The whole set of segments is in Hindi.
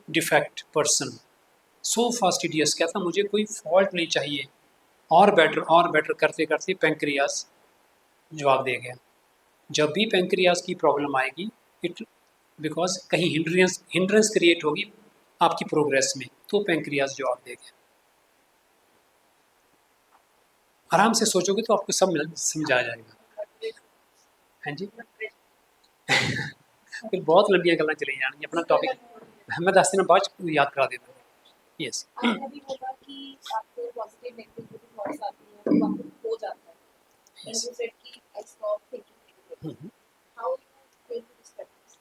डिफेक्ट पर्सन, सो फास्टिडियस, कहता मुझे कोई फॉल्ट नहीं चाहिए, और बेटर करते करते पेंक्रियास जवाब दे गया। जब भी पेंक्रियास की प्रॉब्लम आएगी, इट बिकॉज कहीं हिंड्रेंस क्रिएट होगी आपकी प्रोग्रेस में, तो पेंक्रियास जवाब दे गया। आराम से सोचोगे तो आपको सब समझ आ जाएगा। हाँ जी। फिर बहुत लंबियाँ गल्लां चली जानी, अपना टॉपिक मैं 10 दिन बाद याद करा देता हूँ। यस। आपने भी बोला कि आपको पॉजिटिव नेगेटिव थॉट्स आती हैं तो आपको हो जाता है, एंड यू सेड कि I stop thinking negative. How you feel this practice,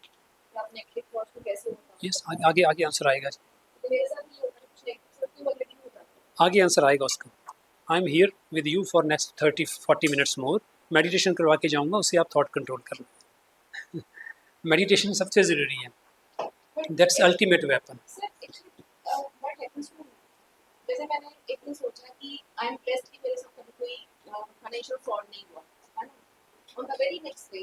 आप नेगेटिव थॉट्स को कैसे होता यस, आगे आंसर आएगा। तो मेरे साथ भी होता है, कुछ नेगेटिव सोचती हूँ लेकिन हो जाता आगे आंसर आएगा उसका। I am here with you for next 30-40 minutes more. Meditation करवा के जाऊँगा, उससे आप थॉट कंट्रोल कर लो। मेडिटेशन सबसे ज़रूरी है, that's ultimate weapon. Sir actually what happens to, जैसे मैंने एक दिन सोचा कि आई एम ब्लेस्ड कि मेरे साथ कभी कोई फाइनेंशियल फ्रॉड नहीं हुआ है ना। On the very next day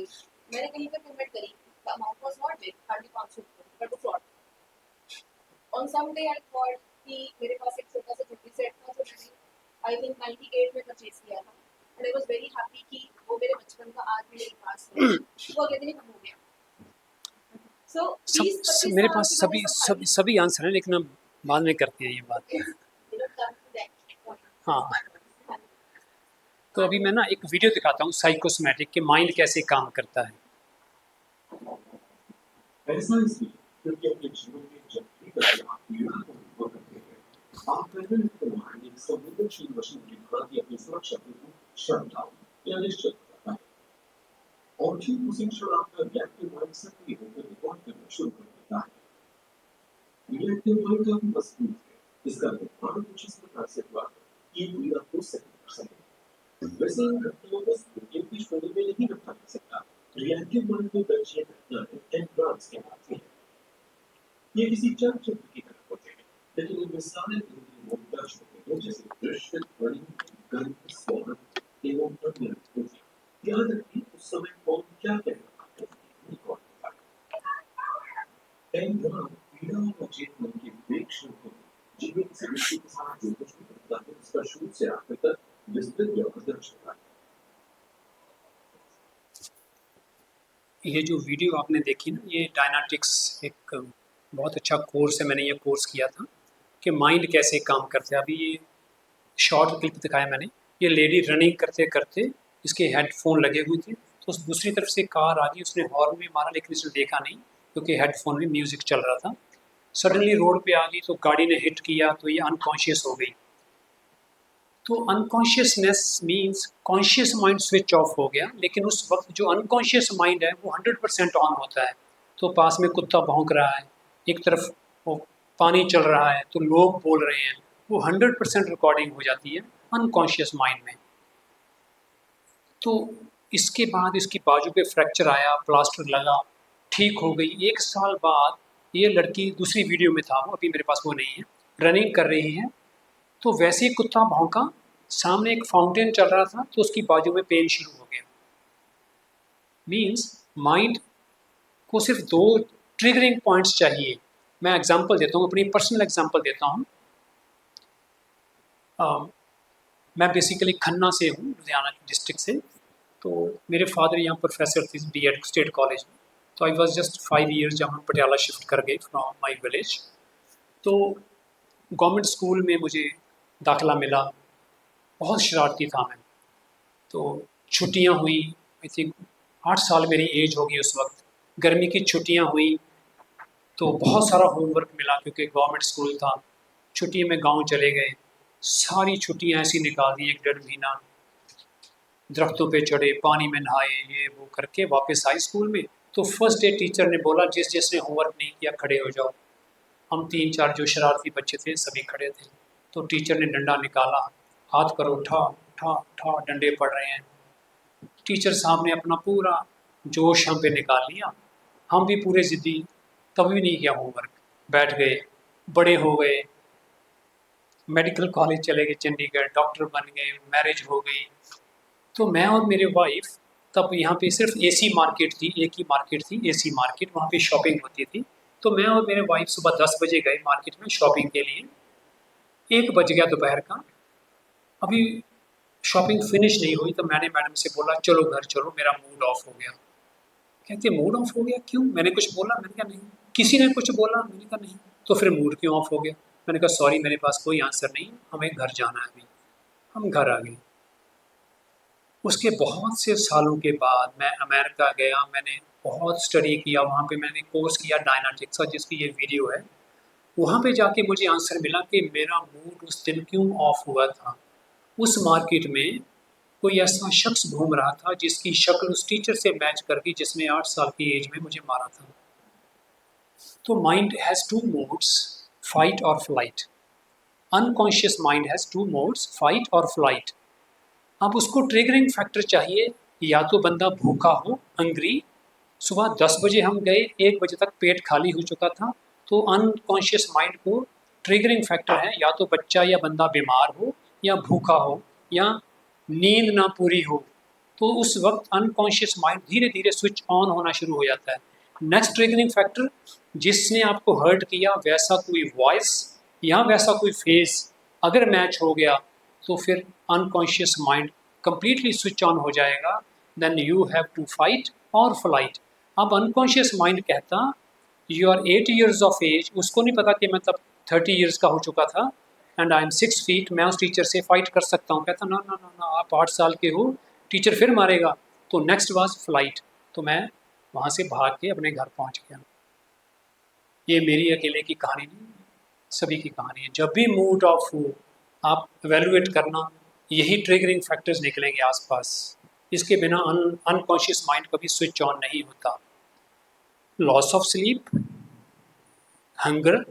मैंने कहीं पे पेमेंट करी, the amount was not big, hardly 500 रुपए, बट वो fraud. On some day I thought कि मेरे पास एक छोटा सा जुटली सेट था जो मैंने आई थिंक 98 में परचेज किया था, and I was very happy कि वो मेरे बचपन का आज भी मेरे पास है, वो अगले दिन ही खत्म हो गया। सो मेरे पास सभी आंसर हैं, लेकिन हम बाद में करते हैं ये बात। हाँ, तो अभी मैं ना एक वीडियो दिखाता हूँ साइकोसोमैटिक के माइंड कैसे काम करता है। ऐसा इसलिए क्योंकि अपने जीवन में जब भी कभी आप पीड़ा का अनुभव करते हैं, आप पहले अपने माइंड एक संवेदनशील मशीन की भांति अपनी सुरक्षा को शट डाउन या निश्चित करता है, और ठीक उसी क्षण आपका रिएक्टिव माइंड सक्रिय होकर रिकॉर्ड करना शुरू कर देता है। रिएक्टिव माइंड काफी मजबूत है, इसका निर्माण कुछ इस प्रकार से हुआ कि पीड़ा को सहन कर सके। वैसे इन घटनाओं को एक भी श्रेणी में नहीं रखा जा सकता। रिएक्टिव माइंड को दर्जे घटनाएं एनड्रांस कहलाती हैं। ये किसी चलचित्र की तरह होते हैं, लेकिन इनमें सारे इंद्रिय मोड दर्ज होते हैं, जैसे दृश्य, ध्वनि, गंध, स्वाद एवं अन्य अनुभूतियां। याद रखिए उस समय कौन क्या कह रहा है, रिकॉर्ड होता है। एनड्रान पीड़ा और अचेत मन के विवेक क्षण को जीवन से व्यक्ति के साथ जो कुछ भी होता है उसका शुरू से आखिर तक विस्तृत व्यवहार दर्ज होता है। ये जो वीडियो आपने देखी ना, ये डायनाटिक्स एक बहुत अच्छा कोर्स है, मैंने ये कोर्स किया था कि माइंड कैसे काम करते हैं। अभी ये शॉर्ट क्लिप दिखाया मैंने, ये लेडी रनिंग करते करते इसके हेडफोन लगे हुए थे, तो उस दूसरी तरफ से कार आ गई, उसने हॉर्न भी मारा लेकिन इसने देखा नहीं क्योंकि हेडफोन में म्यूज़िक चल रहा था। सडनली रोड पे आ गई तो गाड़ी ने हिट किया तो ये अनकॉन्शियस हो गई। तो unconsciousness means conscious mind switch off हो गया, लेकिन उस वक्त जो अनकॉन्शियस माइंड है वो 100% ऑन होता है। तो पास में कुत्ता भौंक रहा है, एक तरफ वो पानी चल रहा है, तो लोग बोल रहे हैं, वो 100% रिकॉर्डिंग हो जाती है अनकॉन्शियस माइंड में। तो इसके बाद इसकी बाजू पे फ्रैक्चर आया, प्लास्टर लगा, ठीक हो गई। 1 साल बाद ये लड़की, दूसरी वीडियो में था वो, अभी मेरे पास वो नहीं है, रनिंग कर रही है, तो वैसे ही कुत्ता भौंका, सामने एक फाउंटेन चल रहा था तो उसकी बाजू में पेन शुरू हो गया। मीन्स माइंड को सिर्फ 2 ट्रिगरिंग पॉइंट्स चाहिए। मैं एग्जांपल देता हूँ, अपनी पर्सनल एग्जांपल देता हूँ। मैं बेसिकली खन्ना से हूँ, लुधियाना डिस्ट्रिक्ट से। तो मेरे फादर यहाँ प्रोफेसर थे B.Ed स्टेट कॉलेज में। तो आई वॉज जस्ट 5 ईयर्स जब हम पटियाला शिफ्ट कर गए फ्रॉम माई विलेज। तो गवर्नमेंट स्कूल में मुझे दाखिला मिला, बहुत शरारती था मैं। तो छुट्टियां हुई, आई थिंक 8 साल मेरी एज होगी उस वक्त। गर्मी की छुट्टियां हुई तो बहुत सारा होमवर्क मिला क्योंकि गवर्नमेंट स्कूल था। छुट्टियों में गांव चले गए, सारी छुट्टियां ऐसी निकाल दी, 1-1.5 महीना दरख्तों पे चढ़े, पानी में नहाए, ये वो करके वापस आए स्कूल में। तो फर्स्ट डे टीचर ने बोला जिसने होमवर्क नहीं किया खड़े हो जाओ। हम 3-4 जो शरारती बच्चे थे सभी खड़े थे। तो टीचर ने डंडा निकाला, हाथ करो, ठा ठा ठा, डंडे पड़ रहे हैं। टीचर साहब ने अपना पूरा जोश हम पे निकाल लिया। हम भी पूरे ज़िद्दी, कभी नहीं किया होमवर्क, बैठ गए, बड़े हो गए, मेडिकल कॉलेज चले गए चंडीगढ़, डॉक्टर बन गए, मैरिज हो गई। तो मैं और मेरे वाइफ तब यहाँ पे सिर्फ AC मार्केट थी, एक ही मार्केट थी AC मार्केट, वहाँ पे शॉपिंग होती थी। तो मैं और मेरे वाइफ सुबह 10 बजे गए मार्केट में शॉपिंग के लिए। 1 बज गया दोपहर का। अभी शॉपिंग फिनिश नहीं हुई तो मैंने मैडम से बोला चलो घर चलो, मेरा मूड ऑफ हो गया। कहते मूड ऑफ हो गया क्यों? मैंने कुछ बोला? मैंने कहा नहीं। किसी ने कुछ बोला? मैंने कहा नहीं। तो फिर मूड क्यों ऑफ हो गया? मैंने कहा सॉरी, मेरे पास कोई आंसर नहीं, हमें घर जाना है अभी। हम घर आ गए। उसके बहुत से सालों के बाद मैं अमेरिका गया, मैंने बहुत स्टडी किया, वहाँ पे मैंने कोर्स किया डायनाटिक्स का, जिसकी ये वीडियो है। वहाँ पे जाके मुझे आंसर मिला कि मेरा मूड उस दिन क्यों ऑफ हुआ था। उस मार्केट में कोई ऐसा शख्स घूम रहा था जिसकी शक्ल उस टीचर से मैच कर गई जिसने 8 साल की एज में मुझे मारा था। तो mind has two modes, fight और flight. Unconscious mind has two modes, fight और फ्लाइट। अब उसको ट्रिगरिंग फैक्टर चाहिए। या तो बंदा भूखा हो, हंग्री, सुबह 10 बजे हम गए, 1 बजे तक पेट खाली हो चुका था, तो अनकॉन्शियस माइंड को ट्रिगरिंग फैक्टर है या तो बच्चा या बंदा बीमार हो, या भूखा हो, या नींद ना पूरी हो। तो उस वक्त अनकॉन्शियस माइंड धीरे धीरे स्विच ऑन होना शुरू हो जाता है। नेक्स्ट ट्रिगरिंग फैक्टर, जिसने आपको हर्ट किया वैसा कोई वॉइस या वैसा कोई फेस अगर मैच हो गया तो फिर unconscious mind completely switch on हो जाएगा। Then you have to fight और फ्लाइट। अब अनकॉन्शियस माइंड कहता you are 8 years of age, उसको नहीं पता कि मैं तब 30 ईयर्स का हो चुका था, एंड आई एम 6 फीट, मैं उस टीचर से फाइट कर सकता हूँ। कहता ना ना ना ना, आप 8 साल के हो, टीचर फिर मारेगा। तो नेक्स्ट वाज फ्लाइट। तो मैं वहाँ से भाग के अपने घर पहुँच गया। ये मेरी अकेले की कहानी नहीं, सभी की कहानी है। जब भी मूड ऑफ हो आप एवेलुएट करना, यही ट्रिगरिंग फैक्टर्स निकलेंगे आसपास। इसके बिना अनकॉन्शियस माइंड कभी स्विच ऑन नहीं होता। Loss of sleep, hunger,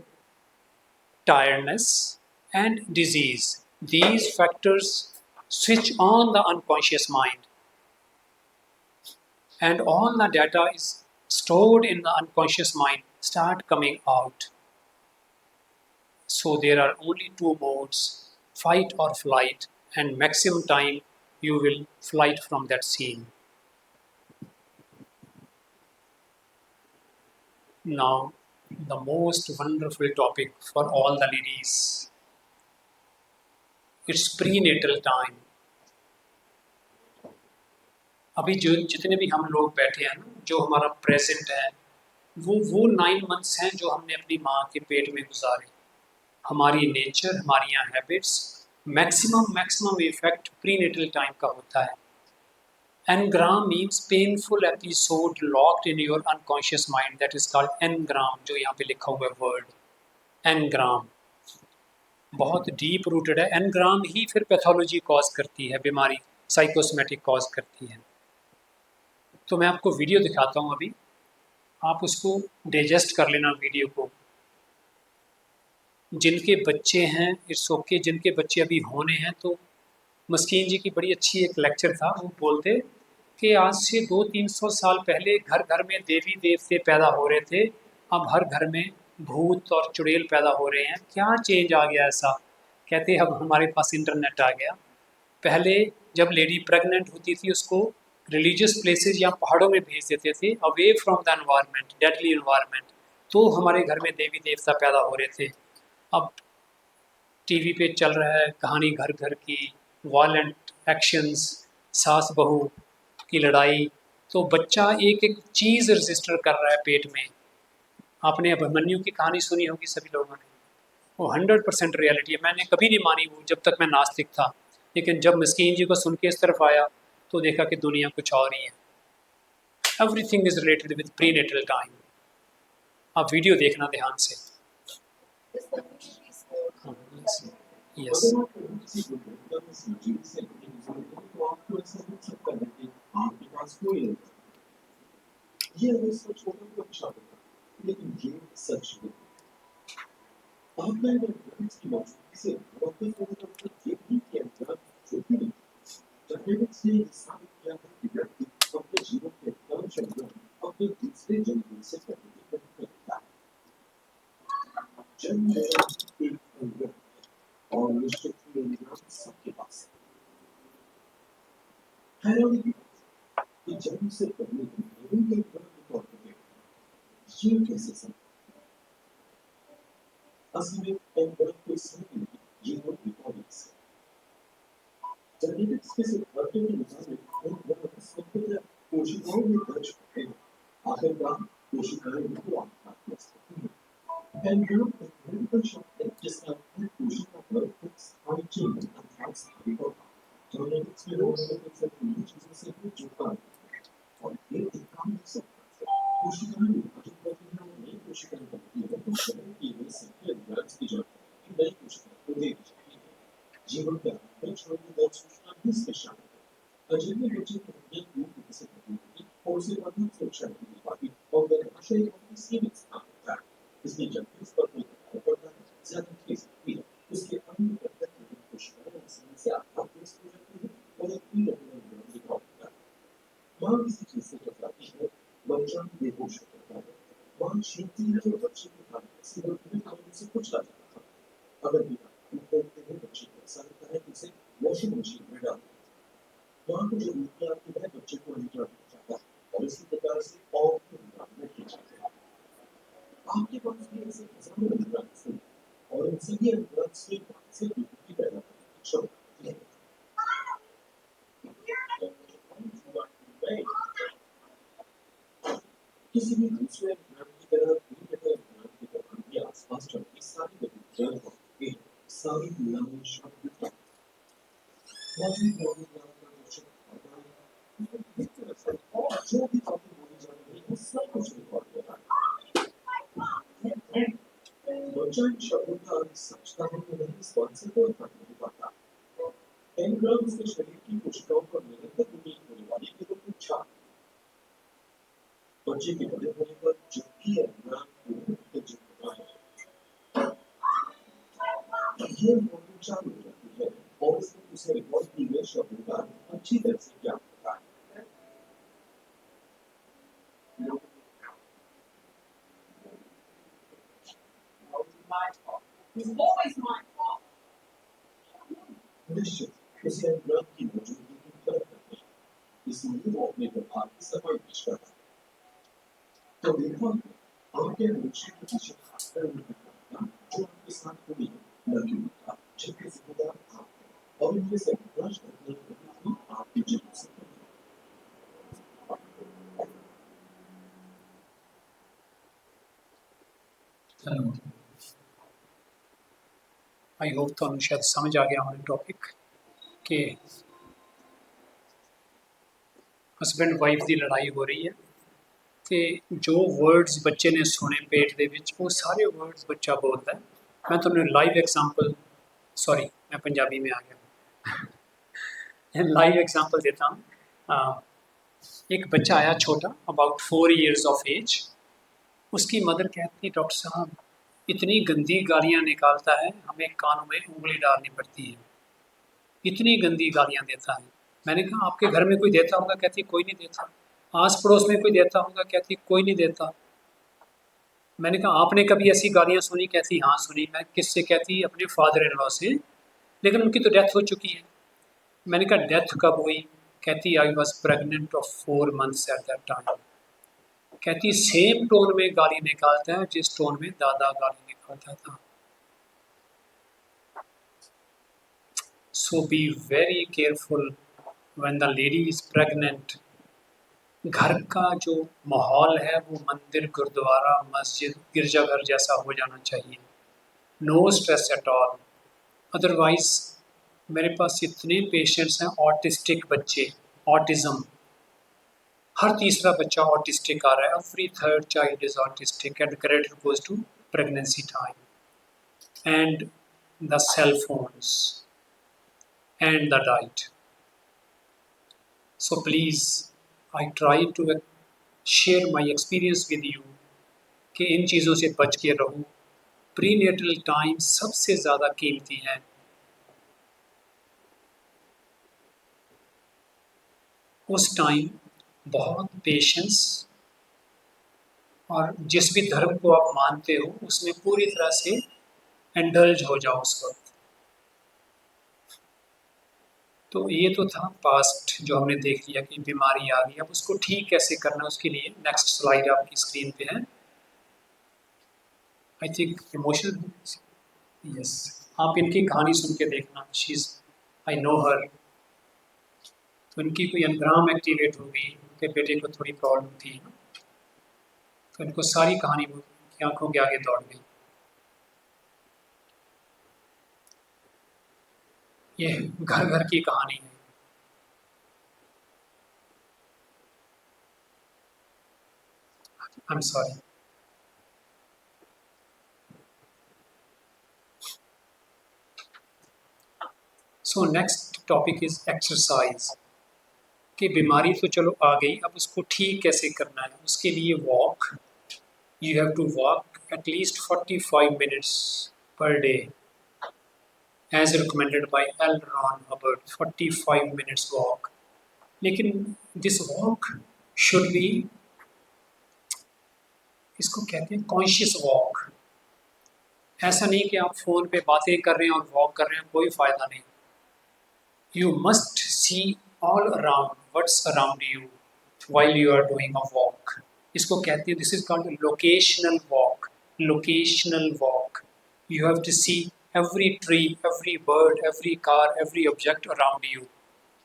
tiredness, and disease. These factors switch on the unconscious mind, and all the data is stored in the unconscious mind start coming out. So there are only two modes, fight or flight, and maximum time you will flight from that scene. Now, the most wonderful topic for all the ladies. It's prenatal time. अभी जो जितने भी हम लोग बैठे हैं ना, जो हमारा प्रेजेंट है, वो 9 मंथ्स हैं जो हमने अपनी माँ के पेट में गुजारे। हमारी नेचर, हमारी यहाँ habits, maximum effect prenatal time का होता है। Engram means painful episode locked in your unconscious mind, that is called engram, जो यहाँ पे लिखा हुआ है वर्ड एनग्राम। बहुत डीप रूटेड है। एनग्राम ही फिर पैथोलॉजी कॉज करती है, बीमारी साइकोसोमेटिक कॉज करती है। तो मैं आपको वीडियो दिखाता हूँ अभी, आप उसको डाइजेस्ट कर लेना वीडियो को। जिनके बच्चे हैं इट्स ओके, जिनके बच्चे अभी होने हैं, तो मस्कीन जी की बड़ी अच्छी एक लेक्चर था, वो बोलते कि आज से 200-300 साल पहले घर घर में देवी देवते पैदा हो रहे थे, अब हर घर में भूत और चुड़ैल पैदा हो रहे हैं। क्या चेंज आ गया ऐसा? कहते अब हमारे पास इंटरनेट आ गया। पहले जब लेडी प्रेग्नेंट होती थी उसको रिलीजियस प्लेसेस या पहाड़ों में भेज देते थे, away from the environment, deadly environment, तो हमारे घर में देवी देवता पैदा हो रहे थे। अब टीवी पे चल रहा है कहानी घर घर की, वायलेंट एक्शंस, सास बहू की लड़ाई, तो बच्चा एक एक चीज़ रजिस्टर कर रहा है पेट में। आपने अभिमन्यु की कहानी सुनी होगी सभी लोगों ने, वो 100% रियलिटी है। मैंने कभी नहीं मानी वो जब तक मैं नास्तिक था, लेकिन जब मस्कीन जी को सुन के इस तरफ आया तो देखा कि दुनिया कुछ और ही है। Everything is related with prenatal time. आप वीडियो देखना ध्यान से। This community is so yes, अगर आप किसी को एकदम से जीव से नहीं जानते तो आपको ऐसा हो सकता है कि आपके पास कोई नहीं है। ये अगर सच होगा तो अच्छा होगा, लेकिन ये सच नहीं। ऑनलाइन एनालिटिक्स की मौजूदगी से वाकई होने का ये भी कि अंदर जो भी नहीं, एनालिटिक्स ने ये साबित किया है कि व्यक्ति अपने जीवन के कर्म चंद्र अपने दूसरे जन्म से करने की प्रक्रिया करता है। जन्म एक अंदर और निश्चित ही निगरान सबके पास है। हैरानी की बात है कि जन्म से पहले ही नहीं के तौर पर ये कैसे संभव? असली में कई बड़े कोई समय नहीं जीवन रिकॉर्डिंग्स जेनेटिक्स के सिद्धांतों के मुताबिक उन वर्ण स्वतंत्र कोशिकाओं में दर्ज होते हैं आखिरकार कोशिकाएं बहुआत्मात्मक होती हैं एंड्रॉन एक मेडिकल शब्द है जिसका अर्थ है कोशिका पर एक स्थायी चिन्ह अर्थात स्थायी होता जेनेटिक्स में लोग सिर्फ उन्हीं चीजों से भी जुड़ता है और ये एक काम नहीं सकता कोशिकाएं विभाजन प्रक्रिया में नई कोशिकाएं बनती है तो शरीर की नई संख्या एंजाइम्स की जरूरत है नई कोशिकाओं को दी जाती है जीवन का हर छोटी दर सूचना भी इसमें शामिल है अजीब बच्चे की दुनिया दूर विकसित होती होगी और उसे वही सुरक्षा नहीं मिल पाती और गर्भाशय बहुत सीमित स्थान होता है इसलिए जब भी उस पर कोई दबाव पड़ता है ज्यादा खींच सकती है उसके अंग करता है कि कोशिकाएं आसानी से आत्मग्रस्त हो जाती है और एक पीला दिखाई देता है मां किसी चीज से टकराती है बच्चा बेहोश हो जाता है मां छीनती है तो बच्चे के कान से दूसरे कान से कुचला जाता है अगर बिना खोलते हुए बच्चे को ऐसा लगता है कि उसे वॉशिंग मशीन में डाल मां को जो ऊर्जा आती है बच्चे को निद्रा मिल जाता है और इसी प्रकार से और निद्रा में खींचते हैं आपके पास भी ऐसे हजारों निद्रांश हैं और इन सभी निद्रांश से मानसिक विकृति पैदा करने की क्षमता है किसी भी दूसरे विज्ञान की तरह भूमिगत विज्ञान के दौरान भी आसपास चलती सारी गतिविधियां होती हैं सारी दुनिया में शब्द मौजूद ज्ञान का दर्शन और जो भी बातें बोली जा रही है सब कुछ रिकॉर्ड हो रहा है बच्चा इन शब्दों का अर्थ समझता है कि नहीं इस बात से कोई फर्क नहीं पड़ता एनग्राम उसके शरीर की कोशिकाओं पर निरंतर उम्मीद होने वाली केवल इच्छा बच्चे के बड़े होने पर जब भी एनग्राम पूर्ण उत्तेजित होता है ये मॉडल चालू हो जाती है और इसमें उसे रिकॉर्ड की गए शब्दों का अच्छी तरह से ज्ञान होता है निश्चित उसे एनग्राम की मौजूदगी की परख करनी है इसलिए वो अपने व्यवहार की सफाई पेश करता है तो देखो आपके लक्ष्य के पीछे खासकर जो आपके साथ हुई न कि उनका जिसके जिम्मेदार आप हैं और इनमें से बर्दाश्त करने की भी आपकी जरूरत से हेलो आई होप ਤੁਹਾਨੂੰ शायद समझ आ गया हमारे टॉपिक कि हस्बैंड वाइफ की लड़ाई हो रही है तो जो वर्ड्स बच्चे ने सुने पेट दे विच वो सारे वर्ड्स बच्चा बोलता है मैं तुम्हें लाइव एग्जांपल सॉरी मैं पंजाबी में आ गया लाइव एग्जांपल देता हूँ एक बच्चा आया छोटा अबाउट 4 years ऑफ एज उसकी मदर कहती डॉक्टर साहब इतनी गंदी गालियाँ निकालता है हमें कानों में उंगली डालनी पड़ती है इतनी गंदी गालियाँ देता है मैंने कहा आपके घर में कोई देता होगा कहती कोई नहीं देता आस पड़ोस में कोई देता होगा कहती कोई नहीं देता मैंने कहा आपने कभी ऐसी गालियाँ सुनी कहती हाँ सुनी मैं किससे कहती अपने फादर इन लॉ से लेकिन उनकी तो डेथ हो चुकी है मैंने कहा डेथ कब हुई कहती I was pregnant of 4 months at that time कहती सेम टोन में गाली निकालता है जिस टोन में दादा गाली निकालता था so be very careful when the lady is pregnant घर का जो माहौल है वो मंदिर गुरुद्वारा मस्जिद गिरजाघर जैसा हो जाना चाहिए no stress at all otherwise मेरे पास इतने पेशेंट्स हैं ऑटिस्टिक बच्चे ऑटिज़म हर तीसरा बच्चा ऑटिस्टिक आ रहा है every third child is autistic and credit goes to pregnancy time and the cell phones and the diet so please I try to share my experience with you कि इन चीज़ों से बच के रहूँ प्रीनेटल टाइम सबसे ज़्यादा कीमती है उस टाइम बहुत पेशेंस और जिस भी धर्म को आप मानते हो उसमें पूरी तरह से इंडल्ज हो जाओ उस वक्त तो ये तो था पास्ट जो हमने देख लिया कि बीमारी आ गई अब उसको ठीक कैसे करना उसके लिए नेक्स्ट स्लाइड आपकी स्क्रीन पे है आई थिंक इमोशनल यस, आप इनकी कहानी सुन के देखना, शी इज़, आई नो हर। तो इनकी कोई एनग्राम एक्टिवेट हो गई, उनके बेटे को थोड़ी प्रॉब्लम थी ना, तो इनको सारी कहानी वो उनकी आंखों के आगे दौड़ गई। ये घर घर की कहानी है। आई am sorry. So next topic is exercise. कि बीमारी तो चलो आ गई, अब उसको ठीक कैसे करना है, उसके लिए walk, you have to walk at least 45 minutes per day as recommended by L Ron Hubbard, 45 minutes walk. लेकिन दिस वॉक शुड बी, इसको कहते हैं कॉन्शियस वॉक। ऐसा नहीं कि आप फ़ोन पे बातें कर रहे हैं और वॉक कर रहे हैं, कोई फ़ायदा नहीं। You must see all around what's around you while you are doing a walk. इसको कहते हैं, this is called locational walk. Locational walk. You have to see every tree, every bird, every car, every object around you.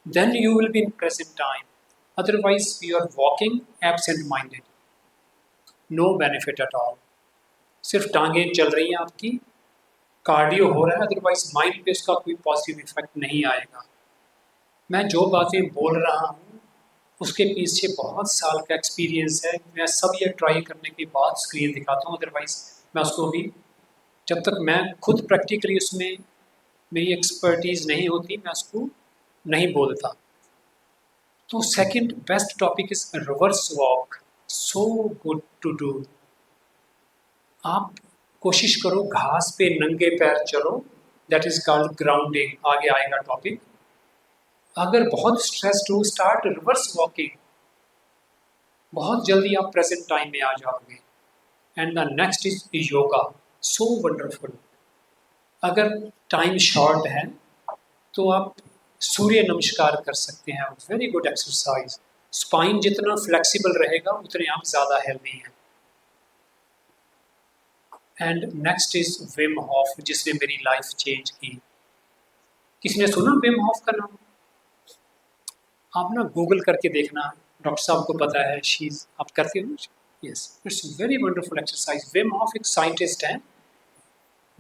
Then you will be in present time. Otherwise, you are walking absent-minded. No benefit at all. सिर्फ टांगें चल रही हैं आपकी, कार्डियो हो रहा है, अदरवाइज माइंड पे इसका कोई पॉजिटिव इफेक्ट नहीं आएगा। मैं जो बातें बोल रहा हूँ उसके पीछे बहुत साल का एक्सपीरियंस है। मैं सब ये ट्राई करने के बाद स्क्रीन दिखाता हूँ, अदरवाइज मैं उसको भी, जब तक मैं खुद प्रैक्टिकली उसमें मेरी एक्सपर्टीज़ नहीं होती, मैं उसको नहीं बोलता। तो second best topic is reverse walk, so good to do. आप कोशिश करो घास पे नंगे पैर चलो, दैट इज कॉल्ड ग्राउंडिंग, आगे आएगा टॉपिक। अगर बहुत स्ट्रेस्ड हो, स्टार्ट रिवर्स वॉकिंग, बहुत जल्दी आप प्रेजेंट टाइम में आ जाओगे। And the next is yoga, so wonderful. अगर टाइम शॉर्ट है तो आप सूर्य नमस्कार कर सकते हैं, वेरी गुड एक्सरसाइज। स्पाइन जितना फ्लेक्सिबल रहेगा उतने आप ज़्यादा हेल्दी हैं। And next is Wim Hof, जिसने मेरी लाइफ चेंज की। किसने सुना विम हॉफ का नाम? आप ना गूगल करके देखना, डॉक्टर साहब को पता है, शीज, आप करते हो? Yes, it's very wonderful exercise. Wim Hof एक साइंटिस्ट है।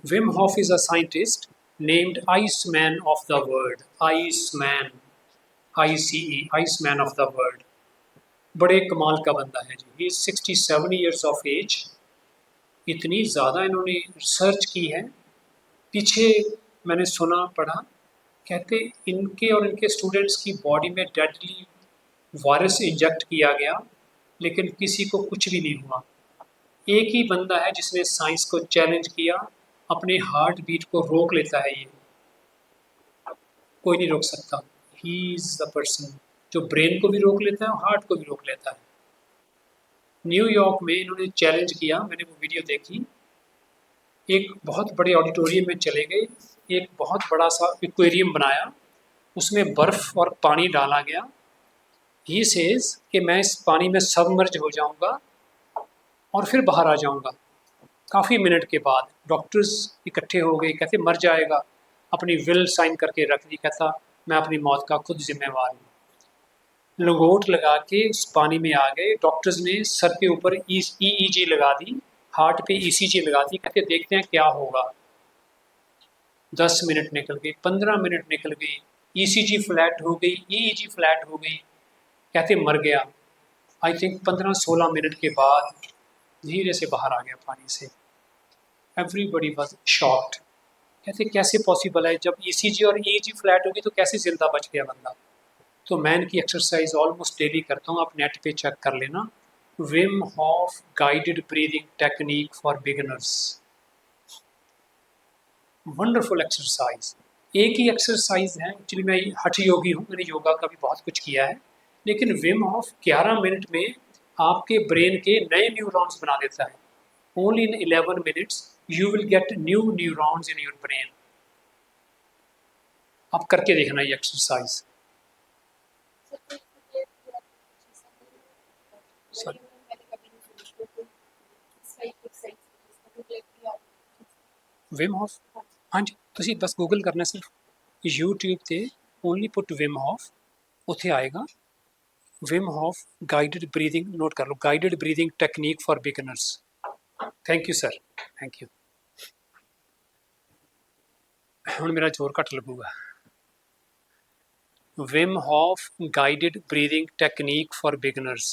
Wim Hof is a scientist named ice man of the world. Ice man, ICE, ice man of the world. बड़े कमाल का बंदा है जी। He is 67 years of age. इतनी ज़्यादा इन्होंने रिसर्च की है। पीछे मैंने सुना पढ़ा, कहते इनके और इनके स्टूडेंट्स की बॉडी में डेडली वायरस इंजेक्ट किया गया, लेकिन किसी को कुछ भी नहीं हुआ। एक ही बंदा है जिसने साइंस को चैलेंज किया, अपने हार्ट बीट को रोक लेता है ये, कोई नहीं रोक सकता। ही इज़ द पर्सन जो ब्रेन को भी रोक लेता है और हार्ट को भी रोक लेता है। न्यूयॉर्क में इन्होंने चैलेंज किया, मैंने वो वीडियो देखी। एक बहुत बड़े ऑडिटोरियम में चले गए, एक बहुत बड़ा सा एक्वेरियम बनाया, उसमें बर्फ़ और पानी डाला गया। ही सेज कि मैं इस पानी में सबमर्ज हो जाऊंगा और फिर बाहर आ जाऊंगा। काफ़ी मिनट के बाद डॉक्टर्स इकट्ठे हो गए, कहते मर जाएगा। अपनी विल साइन करके रख दी, कहता मैं अपनी मौत का खुद जिम्मेवार हूँ। लंगोट लगा के उस पानी में आ गए। डॉक्टर्स ने सर के ऊपर EEG लगा दी, हार्ट पे ECG लगा दी, कहते देखते हैं क्या होगा। 10 मिनट निकल गए, 15 मिनट निकल गई, ECG फ्लैट हो गई, EEG फ्लैट हो गई, कहते मर गया। आई थिंक 15-16 मिनट के बाद धीरे से बाहर आ गया पानी से। एवरीबडी वॉज शॉक्ड, कहते कैसे पॉसिबल है, जब ECG और EEG फ्लैट होगी तो कैसे जिंदा बच गया बंदा। तो मैं इनकी एक्सरसाइज ऑलमोस्ट डेली करता हूँ, आप नेट पे चेक कर लेना। Wim Hof guided breathing technique for beginners, wonderful exercise. एक ही एक्सरसाइज है, एक्चुअली मैं हठ योगी हूँ, मैंने योगा का भी बहुत कुछ किया है, लेकिन विम हॉफ 11 मिनट में आपके ब्रेन के नए न्यूरॉन्स बना देता है। Only in 11 minutes you will get new neurons in your brain. आप करके देखना ये एक्सरसाइज। सर कोई क्लियर सॉरी, मैंने कभी नहीं सुनी, तो इस टाइप एक्सरसाइज जिसका मुझे लगती है विम हॉफ हाँ हाँ जी, ਤੁਸੀਂ ਬਸ ਗੂਗਲ ਕਰਨਾ ਸਿਰਫ YouTube ਤੇ ਓਨਲੀ ਪੁੱਟ ਵਿਮ ਹੋਫ, ਉੱਥੇ ਆਏਗਾ Vim hop guided breathing, note ਕਰ ਲਓ guided breathing technique for beginners. Thank you sir, thank you. ਹੁਣ ਮੇਰਾ ਜ਼ੋਰ ਘੱਟ ਲੱਗੂਗਾ। Wim Hof guided breathing technique for beginners,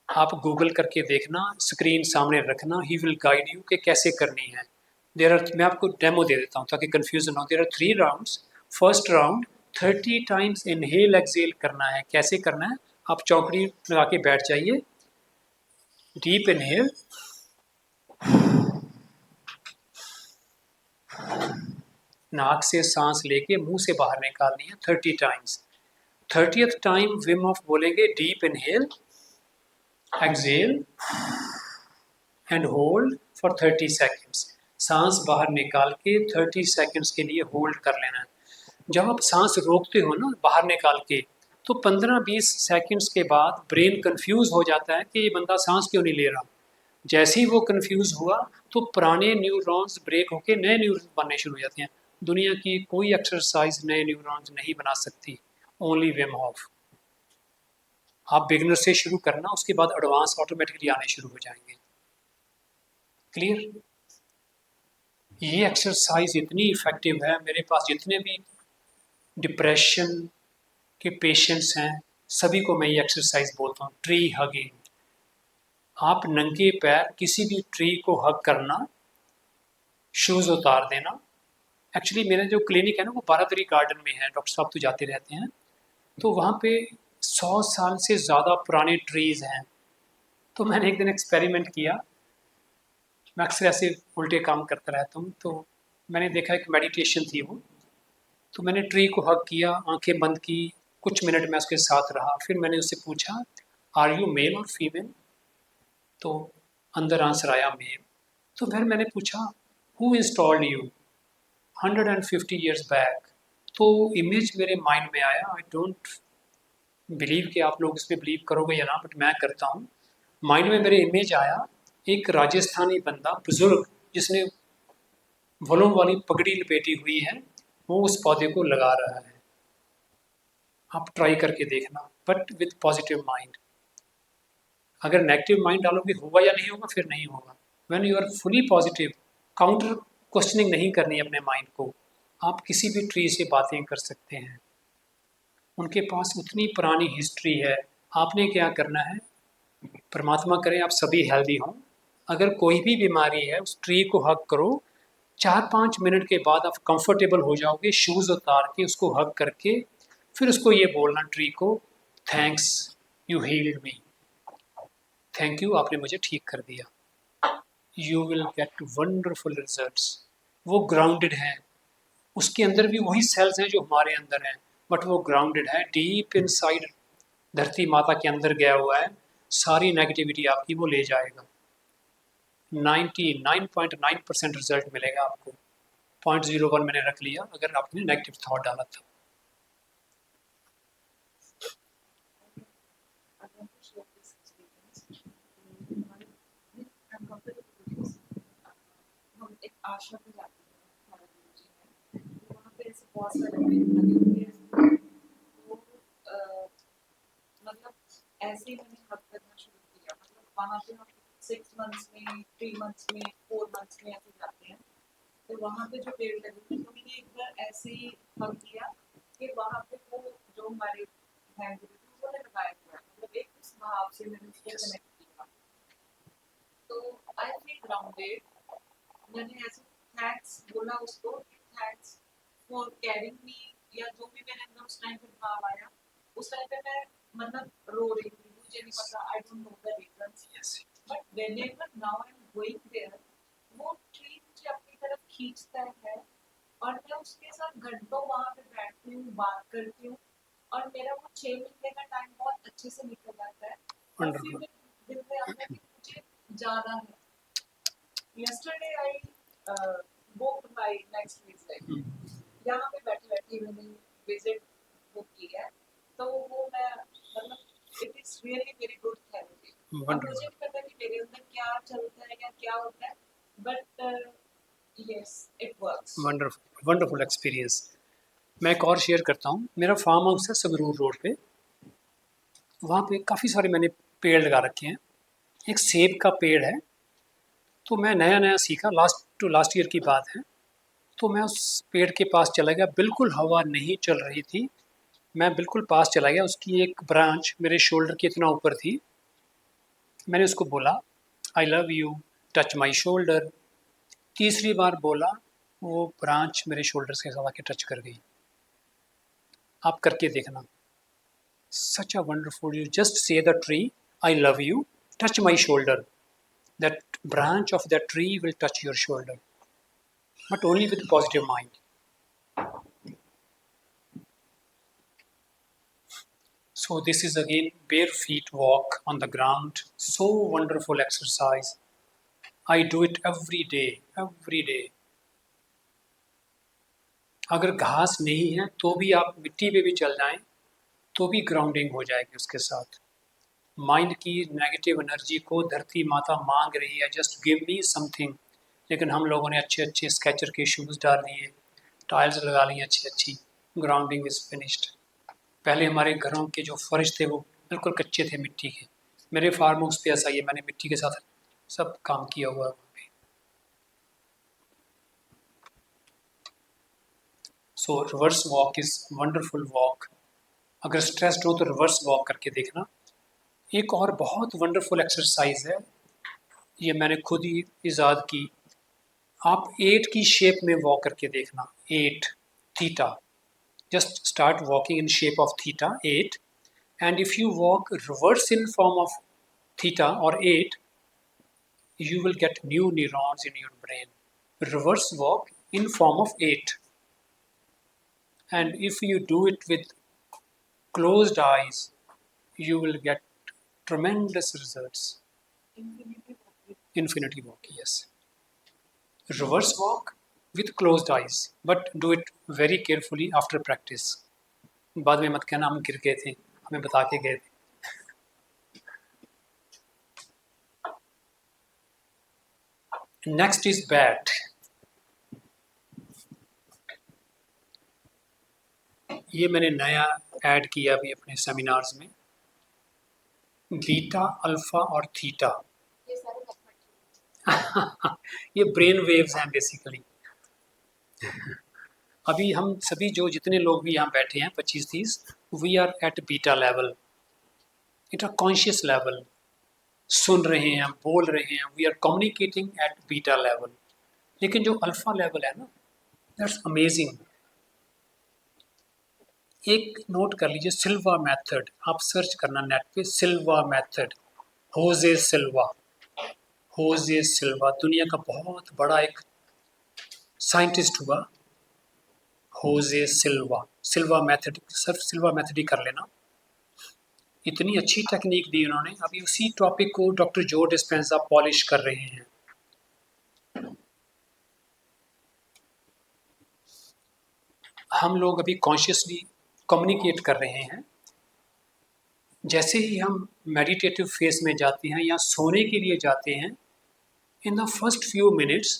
आप गूगल करके देखना, स्क्रीन सामने रखना, ही विल गाइड यू कि कैसे करनी है। देर आर, मैं आपको डेमो दे देता हूँ ताकि कंफ्यूजन हो। There are 3 rounds. First round 30 times inhale exhale करना है। कैसे करना है, आप चौकड़ी लगा के बैठ जाइए, डीप इनहेल, नाक से सांस लेके मुंह से बाहर निकालनी है 30 times. 30th time Wim Hof बोलेंगे, deep inhale, exhale and hold for 30 seconds. सांस बाहर निकाल के 30 सेकेंड्स के लिए होल्ड कर लेना है। जब आप सांस रोकते हो ना बाहर निकाल के, तो 15-20 सेकेंड्स के बाद ब्रेन कंफ्यूज हो जाता है कि ये बंदा सांस क्यों नहीं ले रहा। जैसे ही वो कंफ्यूज हुआ तो पुराने न्यूरॉन्स ब्रेक होके नए न्यूरॉन्स बनने शुरू हो जाते हैं। दुनिया की कोई एक्सरसाइज नए न्यूरॉन्स नहीं बना सकती, ओनली विम होफ। आप बिगनर से शुरू करना, उसके बाद एडवांस ऑटोमेटिकली आने शुरू हो जाएंगे। क्लियर? ये एक्सरसाइज इतनी इफेक्टिव है, मेरे पास जितने भी डिप्रेशन के पेशेंट्स हैं सभी को मैं ये एक्सरसाइज बोलता हूँ, ट्री हगिंग। आप नंगे पैर किसी भी ट्री को हग करना, शूज़ उतार देना। एक्चुअली मेरा जो क्लिनिक है ना वो बारादरी गार्डन में है, डॉक्टर साहब तो जाते रहते हैं, तो वहाँ पे 100 साल से ज़्यादा पुराने ट्रीज़ हैं। तो मैंने एक दिन एक्सपेरिमेंट किया, मैं अक्सर ऐसे उल्टे काम करता रहता हूँ, तो मैंने देखा एक मेडिटेशन थी वो, तो मैंने ट्री को हग किया, आंखें बंद की, कुछ मिनट मैं उसके साथ रहा। फिर मैंने उससे पूछा, आर यू मेल और फीमेल? तो अंदर आंसर आया मेल। तो फिर मैंने पूछा, who installed you 150 years back? तो इमेज मेरे माइंड में आया, आई डोंट बिलीव कि आप लोग इस पर बिलीव करोगे या ना, बट मैं करता हूँ। माइंड में मेरे इमेज आया, एक राजस्थानी बंदा बुजुर्ग जिसने वलों वाली पगड़ी लपेटी हुई है, वो उस पौधे को लगा रहा है। आप ट्राई करके देखना, बट विद पॉजिटिव माइंड। अगर नेगेटिव माइंड डालोगे होगा या नहीं होगा, फिर नहीं होगा। When you are fully positive, counter questioning नहीं करनी है अपने माइंड को, आप किसी भी ट्री से बातें कर सकते हैं। उनके पास उतनी पुरानी हिस्ट्री है। आपने क्या करना है, परमात्मा करे आप सभी हेल्दी हों, अगर कोई भी बीमारी है उस ट्री को हग करो, 4-5 मिनट के बाद आप कंफर्टेबल हो जाओगे, शूज़ उतार के उसको हग करके फिर उसको ये बोलना ट्री को, thanks you healed me, thank you आपने मुझे ठीक कर दिया। You will get wonderful results. वो ग्राउंडेड है, उसके अंदर भी वही सेल्स हैं जो हमारे अंदर हैं, बट वो ग्राउंडेड है, डीप इनसाइड धरती माता के अंदर गया हुआ है। सारी नेगेटिविटी आपकी वो ले जाएगा। 99.9% रिजल्ट मिलेगा आपको। 0.01 मैंने रख लिया अगर आपने नेगेटिव थॉट डाला था। I want to share this experience. I'm comfortable with this. हम एक आश्रम में जाते हैं, हमारे गुरुजी हैं, तो वहाँ पे ऐसे बहुत सारे पेड़ लगे हुए हैं। तो मतलब ऐसे ही मैंने हक करना शुरू किया। मतलब वहाँ पे हम 6 मंथ्स में, 3 मंथ्स में, 4 मंथ्स में ऐसे जाते हैं। तो वहाँ पे जो पेड़ लगे थे, तो मैंने एक बार ऐसे ही हक किया कि वहाँ पे वो जो हमारे हैं गुरु जी, उन्होंने लगाया हुआ है। मतलब एक उस भाव से मैंने उसको कनेक्ट किया। तो आई फील ग्राउंडेड। मैंने ऐसे थैंक्स बोला उसको, थैंक्स फॉर कैरिंग मी, या जो भी मेरे अंदर उस टाइम पे भाव आया, उस टाइम पे मैं मतलब रो रही थी, मुझे नहीं पता, I don't know the reasons, but whenever now I am going there, वो ट्री मुझे अपनी तरफ खींचता है और मैं उसके साथ घंटों वहाँ पे बैठती हूँ, बात करती हूँ, और मेरा वो 6 महीने का टाइम बहुत अच्छे से निकल जाता है। और फिर वंडरफुल। मेरे दिल में आता है कि मुझे जाना है। Yesterday I booked my next visit. यहाँ पे बैठे-बैठे मैंने visit book की है, तो वो मैं मतलब it is really very good therapy. अब मुझे वंडरफुल। नहीं पता कि मेरे अंदर क्या चलता है या क्या होता है, but yes, it works. Wonderful wonderful experience. मैं एक और शेयर करता हूँ। मेरा फार्म हाउस है संगरूर रोड पे, वहाँ पे काफ़ी सारे मैंने पेड़ लगा रखे हैं। एक सेब का पेड़ है, तो मैं नया नया सीखा, लास्ट ईयर की बात है। तो मैं उस पेड़ के पास चला गया, बिल्कुल हवा नहीं चल रही थी, मैं बिल्कुल पास चला गया, उसकी एक ब्रांच मेरे शोल्डर के इतना ऊपर थी। मैंने उसको बोला आई love you, touch my shoulder. तीसरी बार बोला, वो ब्रांच मेरे शोल्डर के साथ आके टच कर गई। आप करके देखना, such a wonderful, you just say the tree I love you, touch my shoulder, that branch of that tree will touch your shoulder, but only with positive mind. So this is again bare feet walk on the ground, so wonderful exercise. I do it every day, every day. अगर घास नहीं है तो भी आप मिट्टी पे भी चल जाएं तो भी ग्राउंडिंग हो जाएगी उसके साथ। माइंड की नेगेटिव एनर्जी को धरती माता मांग रही है, जस्ट गिव मी समथिंग। लेकिन हम लोगों ने अच्छे अच्छे स्केचर के शूज़ डाल दिए, टाइल्स लगा ली अच्छी अच्छी, ग्राउंडिंग इज़ फिनिश्ड। पहले हमारे घरों के जो फर्श थे वो बिल्कुल कच्चे थे मिट्टी के। मेरे फार्म हाउस पे ऐसा ही है, मैंने मिट्टी के साथ सब काम किया हुआ है वहाँ पे। सो reverse walk is wonderful walk. अगर स्ट्रेस्ड हो तो रिवर्स वॉक करके देखना। एक और बहुत वंडरफुल एक्सरसाइज है, ये मैंने खुद ही ईजाद की। आप 8 की शेप में वॉक करके देखना, 8 theta. Just start walking in shape of theta 8, and if you walk reverse in form of theta or 8, you will get new neurons in your brain. Reverse walk in form of 8, and if you do it with closed eyes, you will get tremendous results. Infinity walk, yes. Reverse walk with closed eyes, but do it very carefully after practice. बाद में मत कहना हम गिर गए थे, हमें बता के गए थे। Next is bat. ये मैंने नया ऐड किया अभी अपने सेमिनार्स में, बीटा, अल्फा और थीटा। ये सारे mathematics। ये ब्रेन वेव्स हैं बेसिकली। अभी हम सभी जो जितने लोग भी यहाँ बैठे हैं 25-30, we are at beta level, it a conscious level. सुन रहे हैं, बोल रहे हैं, we are communicating at beta level. लेकिन जो अल्फा लेवल है ना, दैट्स अमेजिंग। एक नोट कर लीजिए, सिल्वा मेथड, आप सर्च करना नेट पे, सिल्वा मेथड, होजे सिल्वा। होजे सिल्वा दुनिया का बहुत बड़ा एक साइंटिस्ट हुआ, होजे सिल्वा। सिल्वा मेथड, सिर्फ सिल्वा मेथड ही कर लेना। इतनी अच्छी टेक्निक दी उन्होंने। अभी उसी टॉपिक को डॉक्टर जो डिस्पेंसा पॉलिश कर रहे हैं। हम लोग अभी कॉन्शियसली कम्युनिकेट कर रहे हैं। जैसे ही हम मेडिटेटिव फेज में जाते हैं या सोने के लिए जाते हैं, in the first few minutes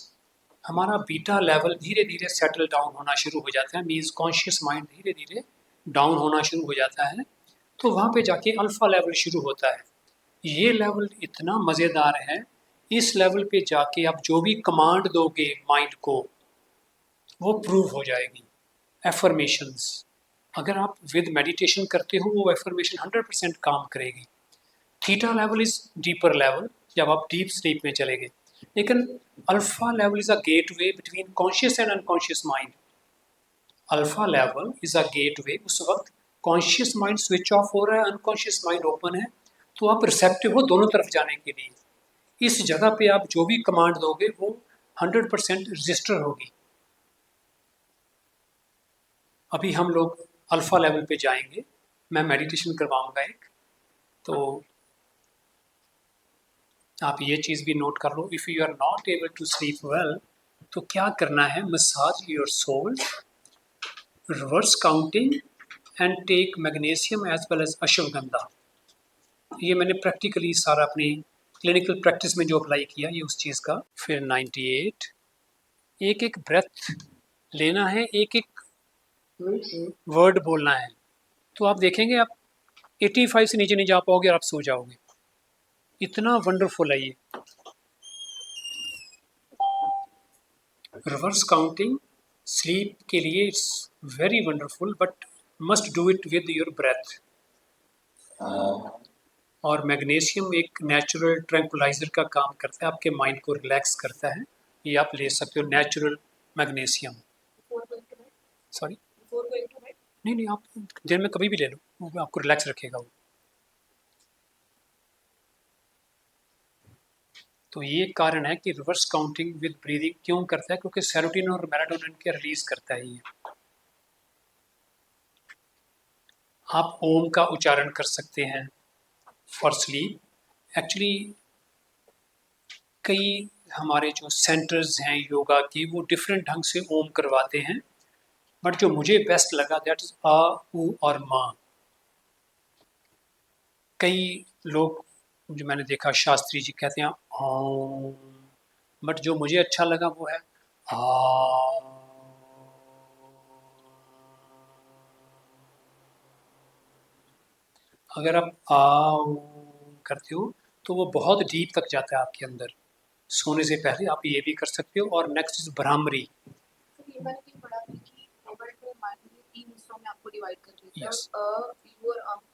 हमारा बीटा लेवल धीरे धीरे सेटल डाउन होना शुरू हो जाता है, मीन्स कॉन्शियस माइंड धीरे धीरे डाउन होना शुरू हो जाता है। तो वहाँ पे जाके अल्फ़ा लेवल शुरू होता है। ये लेवल इतना मज़ेदार है, इस लेवल पे जाके आप जो भी कमांड दोगे माइंड को, वो प्रूव हो जाएगी। एफर्मेशंस, अगर आप विद मेडिटेशन करते हो, वो एफर्मेशन 100% काम करेगी। Theta level is deeper level, जब आप डीप स्लीप में चले गए। लेकिन alpha level is a gateway between conscious and unconscious mind. Alpha level is a gateway, उस वक्त कॉन्शियस माइंड स्विच ऑफ हो रहा है, अनकॉन्शियस माइंड ओपन है, तो आप रिसेप्टिव हो दोनों तरफ जाने के लिए। इस जगह पे आप जो भी कमांड दोगे वो 100% रजिस्टर होगी। अभी हम लोग अल्फ़ा लेवल पे जाएंगे, मैं मेडिटेशन करवाऊंगा एक, तो आप ये चीज़ भी नोट कर लो। If you are not able to sleep well, तो क्या करना है, massage your sole, reverse counting and take magnesium as well as ashwagandha. ये मैंने प्रैक्टिकली सारा अपनी क्लिनिकल प्रैक्टिस में जो अप्लाई किया ये उस चीज़ का। फिर 98, एक एक ब्रेथ लेना है, एक एक वर्ड बोलना है। तो आप देखेंगे आप 85 से नीचे नहीं जा पाओगे और आप सो जाओगे। इतना वंडरफुल है ये। रिवर्स काउंटिंग स्लीप के लिए it's very wonderful, but must do it with your breath. और मैग्नीशियम एक नेचुरल ट्रैंकुलाइजर का काम करता है, आपके माइंड को रिलैक्स करता है। ये आप ले सकते हो, natural magnesium. Before going to bed? Sorry, Before going to bed? नहीं नहीं, आप दिन में कभी भी ले लो, वो आपको रिलैक्स रखेगा वो। तो ये एक कारण है कि रिवर्स काउंटिंग विद ब्रीदिंग क्यों करता है, क्योंकि सेरोटोनिन और मेलाटोनिन के रिलीज करता है ये। आप ओम का उच्चारण कर सकते हैं फॉर स्लीप। एक्चुअली कई हमारे जो सेंटर्स हैं योगा के, वो डिफरेंट ढंग से ओम करवाते हैं, बट जो मुझे बेस्ट लगा दैट इज आ, ऊ और माँ। कई लोग जो मैंने देखा शास्त्री जी कहते हैं ओम, बट जो मुझे अच्छा लगा वो है आ। अगर आप आ करते हो तो वो बहुत डीप तक जाता है आपके अंदर। सोने से पहले आप ये भी कर सकते हो। और नेक्स्ट इज भ्रामरी। तो ये मैंने कहीं पढ़ा था कि रोबोट को माइंड में 3 हिस्सों में आपको डिवाइड कर देता है। यस,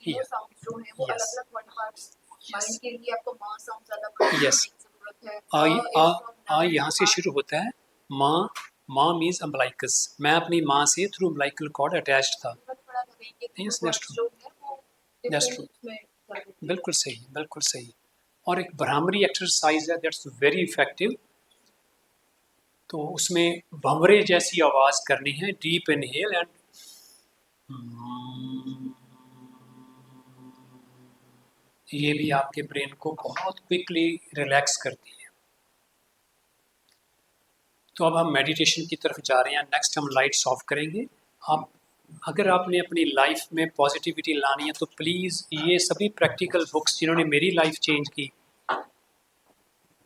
तीनों साउंड जो है वो यस, अलग-अलग बॉडी पार्ट्स। यस, माइंड के लिए आपको माँ साउंड ज़्यादा प्रोनाउंस यस। करने की ज़रूरत है। आ आ इज़ फ्रॉम आ नाभि यहाँ टू से हार्ट। शुरू होता है। माँ, माँ मीन्स अम्बलाइकस। मैं अपनी माँ से थ्रू अम्बलाइकल कॉर्ड अटैच्ड था। मैंने पढ़ा था कहीं कि तीनों यस, दैट्स वर्ड्स ट्रू, जो है वो दैट्स डिफरेंट ट्रू। उसमें कर देती है। बिल्कुल सही, बिल्कुल सही। और एक भ्रामरी एक्सरसाइज है दैट्स वेरी इफेक्टिव। तो उसमें भंवरे जैसी आवाज़ करनी है, डीप इनहेल एंड ये भी आपके ब्रेन को बहुत क्विकली रिलैक्स करती है। तो अब हम मेडिटेशन की तरफ जा रहे हैं। नेक्स्ट हम लाइट्स ऑफ करेंगे। आप अगर आपने अपनी लाइफ में पॉजिटिविटी लानी है तो प्लीज़ ये सभी प्रैक्टिकल बुक्स जिन्होंने मेरी लाइफ चेंज की,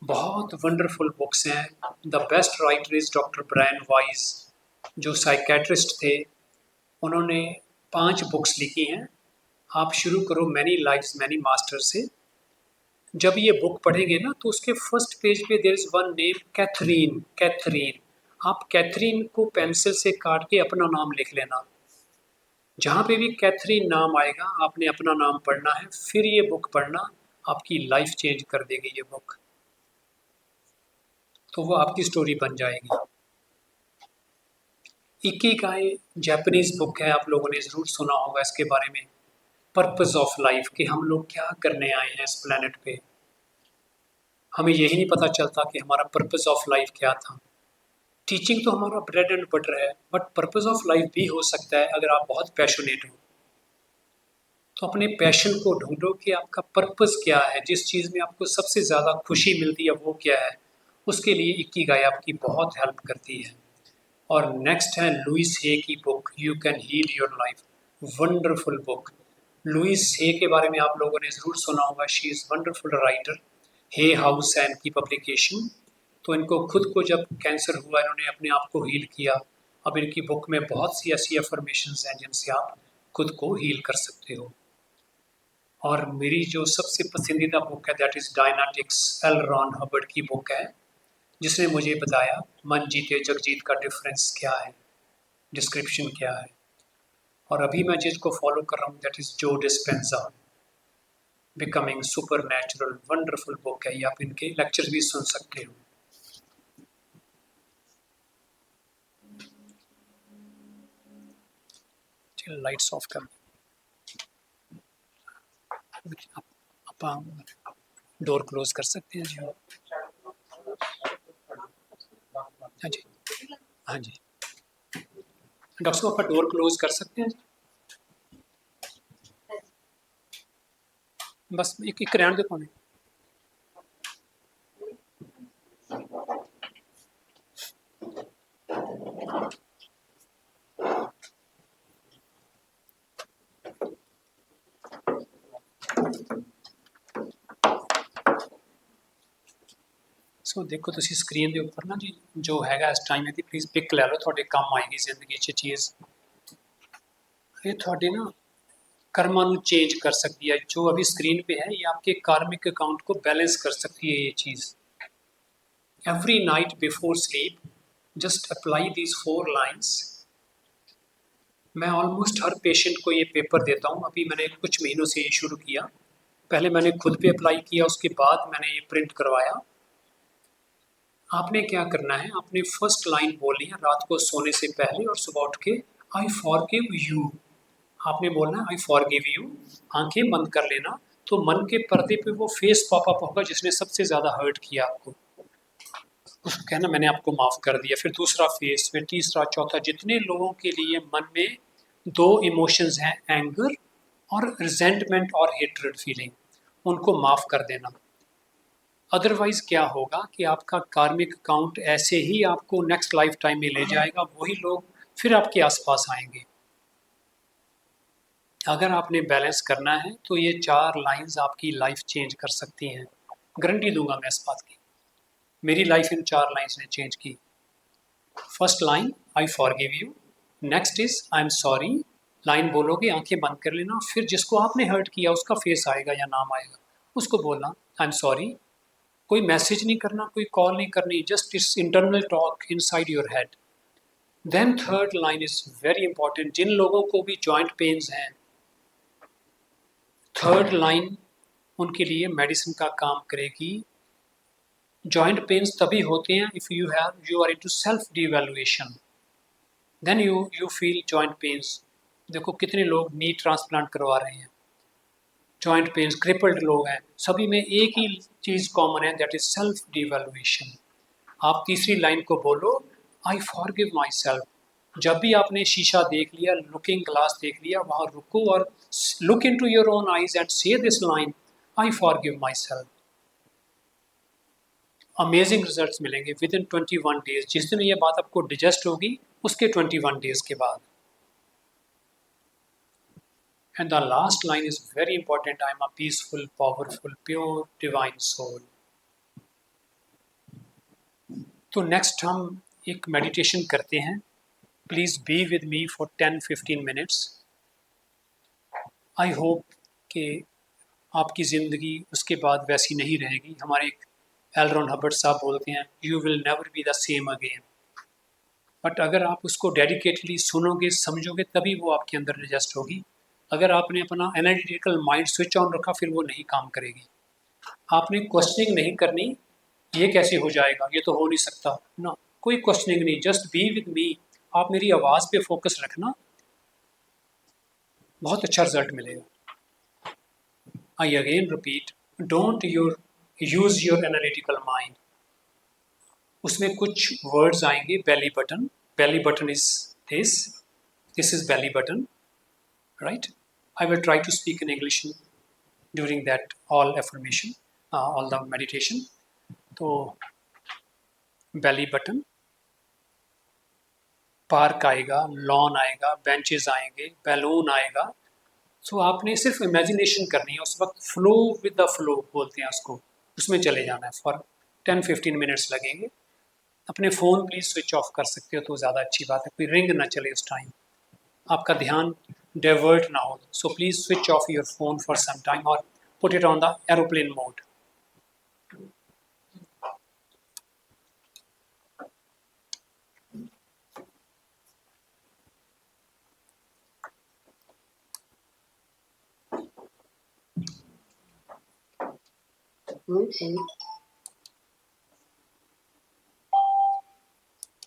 बहुत वंडरफुल बुक्स हैं। The best writer is doctor Brian Weiss, जो साइकेट्रिस्ट थे। उन्होंने 5 बुक्स लिखी हैं। आप शुरू करो मैनी लाइफ्स मैनी मास्टर से। जब ये बुक पढ़ेंगे ना तो उसके फर्स्ट पेज पे there is one name, Catherine. Catherine, आप कैथरीन को पेंसिल से काट के अपना नाम लिख लेना। जहाँ पे भी कैथरीन नाम आएगा आपने अपना नाम पढ़ना है, फिर ये बुक पढ़ना। आपकी लाइफ चेंज कर देगी ये बुक। तो वो आपकी स्टोरी बन जाएगी। इकिगाई जापानीज बुक है, आप लोगों ने ज़रूर सुना होगा इसके बारे में। पर्पस ऑफ लाइफ, कि हम लोग क्या करने आए हैं इस प्लेनेट पे। हमें यही नहीं पता चलता कि हमारा पर्पस ऑफ लाइफ क्या था। टीचिंग तो हमारा ब्रेड एंड बटर है, बट पर्पस ऑफ लाइफ भी हो सकता है अगर आप बहुत पैशनेट हो। तो अपने पैशन को ढूंढो कि आपका पर्पस क्या है, जिस चीज़ में आपको सबसे ज़्यादा खुशी मिलती है वो क्या है। उसके लिए इकिगाई आपकी बहुत हेल्प करती है। और नेक्स्ट है लुइस हे की book, you can heal your life. Wonderful book. Louise Hay के बारे में आप लोगों ने ज़रूर सुना होगा। She is wonderful writer. Hay House and की पब्लिकेशन। तो इनको खुद को जब कैंसर हुआ इन्होंने अपने आप को हील किया। अब इनकी बुक में बहुत सी ऐसी अफर्मेशंस हैं जिनसे आप खुद को हील कर सकते हो। और मेरी जो सबसे पसंदीदा बुक है that is Dianetics, L Ron Hubbard की बुक है, जिसने मुझे बताया मन जीते जगजीत का डिफरेंस क्या है, डिस्क्रिप्शन क्या है। और अभी मैं जिसको फॉलो कर रहा हूँ दैट इज़ जो Dispenza, becoming super natural. Wonderful book है ये, आप इनके लेक्चर भी सुन सकते हो। चलो लाइट्स ऑफ कर, आप डोर क्लोज कर सकते हैं जी। हाँ जी, हाँ जी। डॉक्टर साहब आपका डोर क्लोज कर सकते हैं। बस एक एक रहने दो पानी। ਸੋ ਦੇਖੋ ਤੁਸੀਂ ਸਕਰੀਨ ਦੇ ਉੱਪਰ ਨਾ ਜੀ ਜੋ ਹੈਗਾ ਇਸ ਟਾਈਮ ਇਹਦੀ ਪਲੀਜ਼ ਪਿਕ ਲੈ ਲਓ, ਤੁਹਾਡੇ ਕੰਮ ਆਏਗੀ ਜ਼ਿੰਦਗੀ 'ਚ ਚੀਜ਼। ये ਤੁਹਾਡੇ ना कर्मा ਨੂੰ चेंज कर सकती है। जो अभी स्क्रीन पे है ये आपके कार्मिक अकाउंट को बैलेंस कर सकती है ये चीज़। Every night before sleep just apply these 4 lines. मैं ऑलमोस्ट हर पेशेंट को ये पेपर देता हूँ। अभी मैंने कुछ महीनों से ये शुरू किया। पहले मैंने खुद पे अप्लाई किया, उसके बाद मैंने ये प्रिंट करवाया। आपने क्या करना है, आपने फर्स्ट लाइन बोलनी है रात को सोने से पहले और सुबह उठ के, आई फॉरगिव यू। आपने बोलना है आई फॉरगिव यू, आंखें बंद कर लेना। तो मन के पर्दे पे वो फेस पॉपअप होगा जिसने सबसे ज़्यादा हर्ट किया आपको, उसको कहना मैंने आपको माफ़ कर दिया। फिर दूसरा फेस, फिर तीसरा, चौथा। जितने लोगों के लिए मन में 2 इमोशंस हैं, एंगर और रिजेंटमेंट और हेट्रेड फीलिंग, उनको माफ़ कर देना। अदरवाइज क्या होगा कि आपका कार्मिक अकाउंट ऐसे ही आपको नेक्स्ट लाइफ टाइम में ले जाएगा, वही लोग फिर आपके आसपास आएंगे। अगर आपने बैलेंस करना है तो ये 4 लाइंस आपकी लाइफ चेंज कर सकती हैं। गारंटी दूंगा मैं इस बात की। मेरी लाइफ इन 4 लाइंस ने चेंज की। First line I forgive you, next is I am sorry. Line बोलोगे, आंखें बंद कर लेना, फिर जिसको आपने हर्ट किया उसका फेस आएगा या नाम आएगा, उसको बोलना आई एम सॉरी। कोई मैसेज नहीं करना, कोई कॉल नहीं करनी, just it's internal talk inside your head. Then third line is very important. जिन लोगों को भी जॉइंट पेन्स हैं, थर्ड लाइन उनके लिए मेडिसिन का काम करेगी। जॉइंट पेन्स तभी होते हैं if you are into self devaluation, then you feel joint pains. देखो कितने लोग नी ट्रांसप्लांट करवा रहे हैं, जॉइंट पेन्स, क्रिपल्ड लोग हैं, सभी में एक ही चीज़ कॉमन है, दैट इज सेल्फ डिवैल्यूएशन। आप तीसरी लाइन को बोलो, आई फॉरगिव माई सेल्फ। जब भी आपने शीशा देख लिया, लुकिंग ग्लास देख लिया, वहाँ रुको और look into your own eyes and say this line, I forgive myself. Amazing results मिलेंगे विद इन 21 डेज। जिस दिन ये बात आपको डिजेस्ट होगी उसके 21 डेज के बाद। And the last line is very important. I am a peaceful, powerful, pure, divine soul. तो नेक्स्ट हम एक मेडिटेशन करते हैं। Please be with me for 10-15 minutes. I hope कि आपकी ज़िंदगी उसके बाद वैसी नहीं रहेगी। हमारे एक एल रॉन हबर्ट साहब बोलते हैं, you will never be the same again. But अगर आप उसको डेडिकेटली सुनोगे, समझोगे, तभी वो आपके अंदर रजिस्ट होगी। अगर आपने अपना एनालिटिकल माइंड स्विच ऑन रखा, फिर वो नहीं काम करेगी। आपने क्वेश्चनिंग नहीं करनी, ये कैसे हो जाएगा, ये तो हो नहीं सकता ना, कोई क्वेश्चनिंग नहीं, जस्ट बी विद मी। आप मेरी आवाज़ पे फोकस रखना, बहुत अच्छा रिजल्ट मिलेगा। I again repeat, don't use your analytical mind. उसमें कुछ वर्ड्स आएंगे, belly button. Belly button is this is belly button, right? I will try to speak in English during that all affirmation, all the meditation. तो belly button, पार्क आएगा, लॉन आएगा, बेंचेस आएंगे, बैलून आएगा। सो आपने सिर्फ इमेजिनेशन करनी है, उस वक्त फ्लो विद द फ्लो बोलते हैं उसको, उसमें चले जाना है। फॉर 10-15 मिनट्स लगेंगे। अपने फ़ोन प्लीज़ स्विच ऑफ कर सकते हो तो ज़्यादा अच्छी बात है, कोई रिंग ना चले उस टाइम, आपका ध्यान डाइवर्ट ना हो। So please switch off your phone for some time और put it on the aeroplane mode. Bluetooth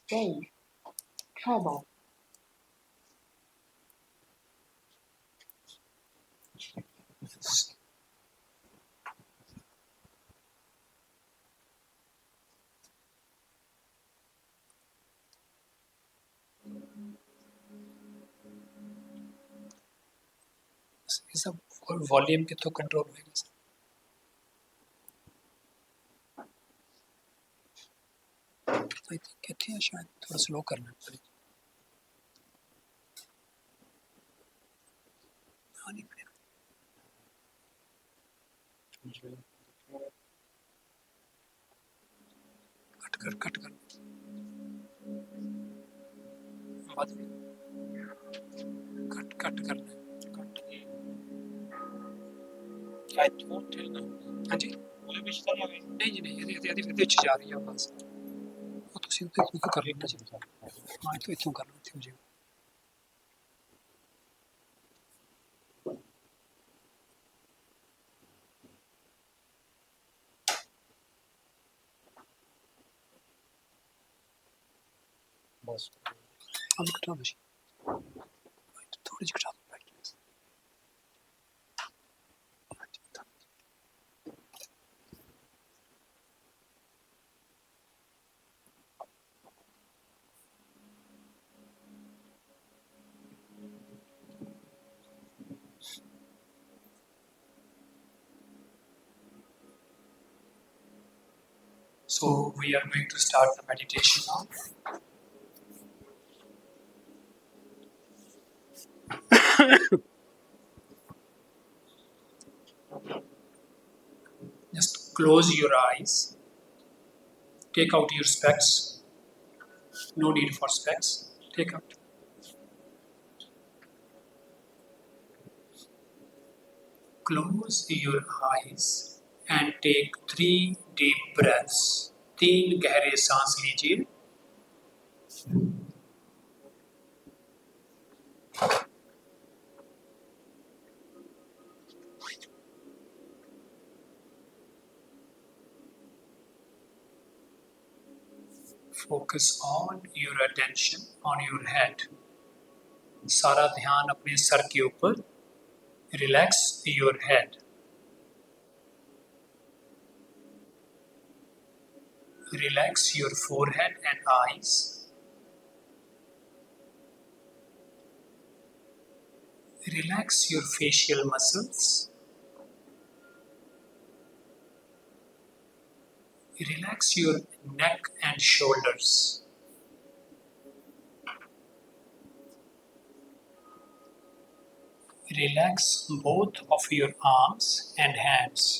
gain trouble. ये सब वॉल्यूम के तो कंट्रोल होएगा सर। आई थिंक कहते हैं शायद थोड़ा स्लो करना पड़ेगा। हाँ, नहीं पड़ेगा। कट कर बाद में कट करना है। हाँ जी नहीं जी नहीं ਇਹਦੇ ਚ ਜਾ ਰਹੀ ਆ ਬਸ ਉਹ ਤੁਸੀਂ ਉੱਥੇ ਕਰ ਲੈਣਾ ਜੀ ਹਾਂ ਇੱਥੋਂ ਕਰ ਲਓ ਇੱਥੇ ਹੋ ਜਾਏਗਾ। बस अब घटा दो जी थोड़ी सी घटा दो brightness। हाँ जी, घटा दो। So we are going to start the meditation now. Just close your eyes. Take out your specs. No need for specs. Take out. Close your eyes and take 3 deep breaths. 3 गहरे सांस लीजिए। Focus all your attention on your head. सारा ध्यान अपने सर के ऊपर। Relax your head. Relax your forehead and eyes. Relax your facial muscles. Relax your neck and shoulders. Relax both of your arms and hands.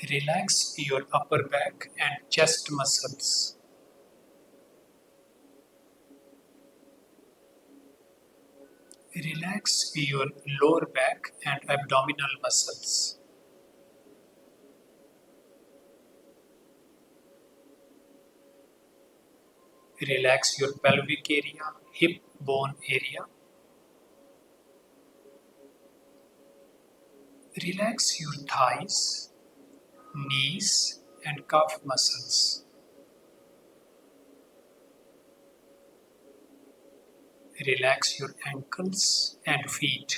Relax your upper back and chest muscles. Relax your lower back and abdominal muscles. Relax your pelvic area, hip bone area. Relax your thighs, knees and calf muscles. Relax your ankles and feet.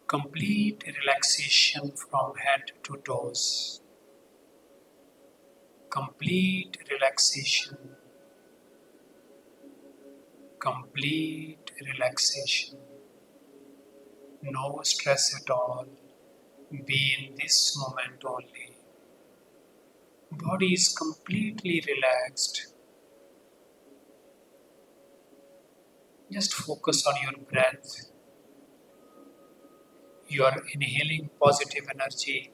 Complete relaxation from head to toes. Complete relaxation. Complete relaxation. No stress at all. Be in this moment only. Body is completely relaxed. Just focus on your breath. You are inhaling positive energy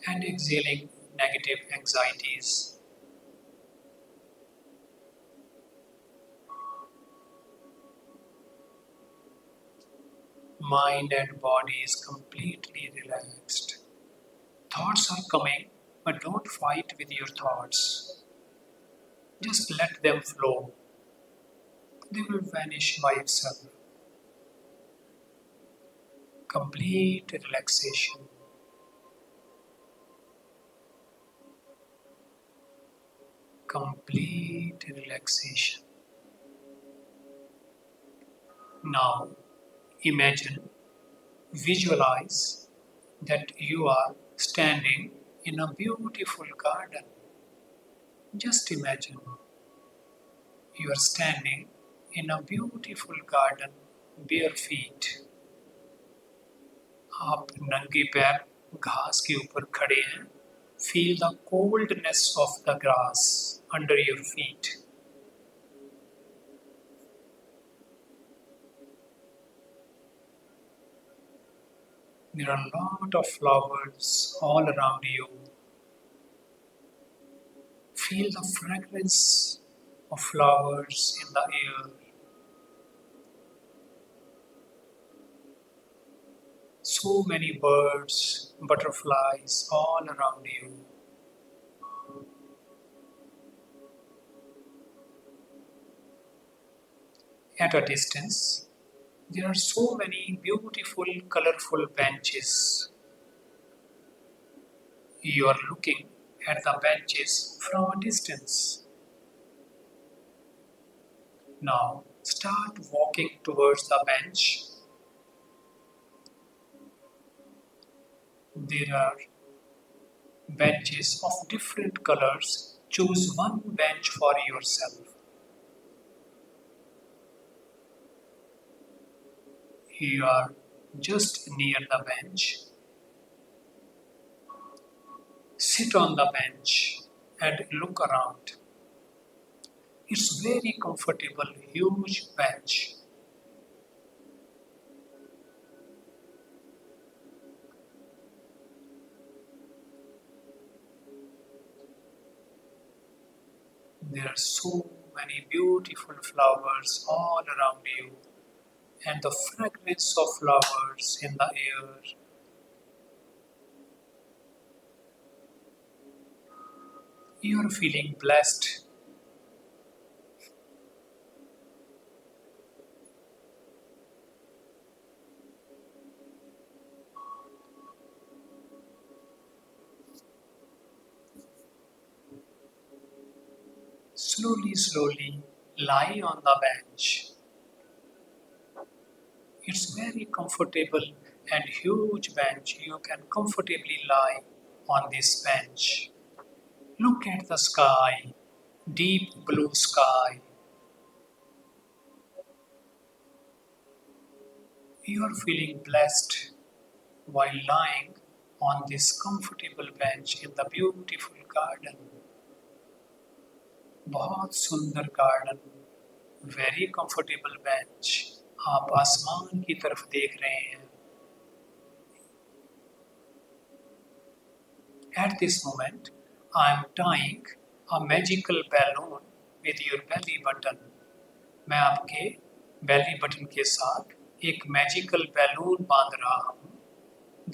and exhaling negative anxieties. Mind and body is completely relaxed. Thoughts are coming, but don't fight with your thoughts. Just let them flow. They will vanish by itself. Complete relaxation. Complete relaxation. Now, imagine, visualize that you are standing in a beautiful garden. Just imagine you are standing in a beautiful garden, bare feet. आप नंगे पैर घास के ऊपर खड़े हैं. Feel the coldness of the grass under your feet. There are a lot of flowers all around you. Feel the fragrance of flowers in the air. So many birds, butterflies all around you. At a distance, there are so many beautiful, colorful benches. You are looking at the benches from a distance. Now, start walking towards the bench. There are benches of different colors. Choose one bench for yourself. You are just near the bench. Sit on the bench and look around. It's very comfortable, huge bench. There are so many beautiful flowers all around you, and the fragrance of flowers in the air. You are feeling blessed. Slowly, slowly lie on the bench. It's very comfortable and huge bench. You can comfortably lie on this bench. Look at the sky, deep blue sky. You are feeling blessed while lying on this comfortable bench in the beautiful garden. बहुत सुंदर गार्डन, वेरी कंफर्टेबल बेंच. आप आसमान की तरफ देख रहे हैं. At this moment, I am tying a magical balloon with your belly button. मैं आपके belly button के साथ एक magical balloon बांध रहा हूँ.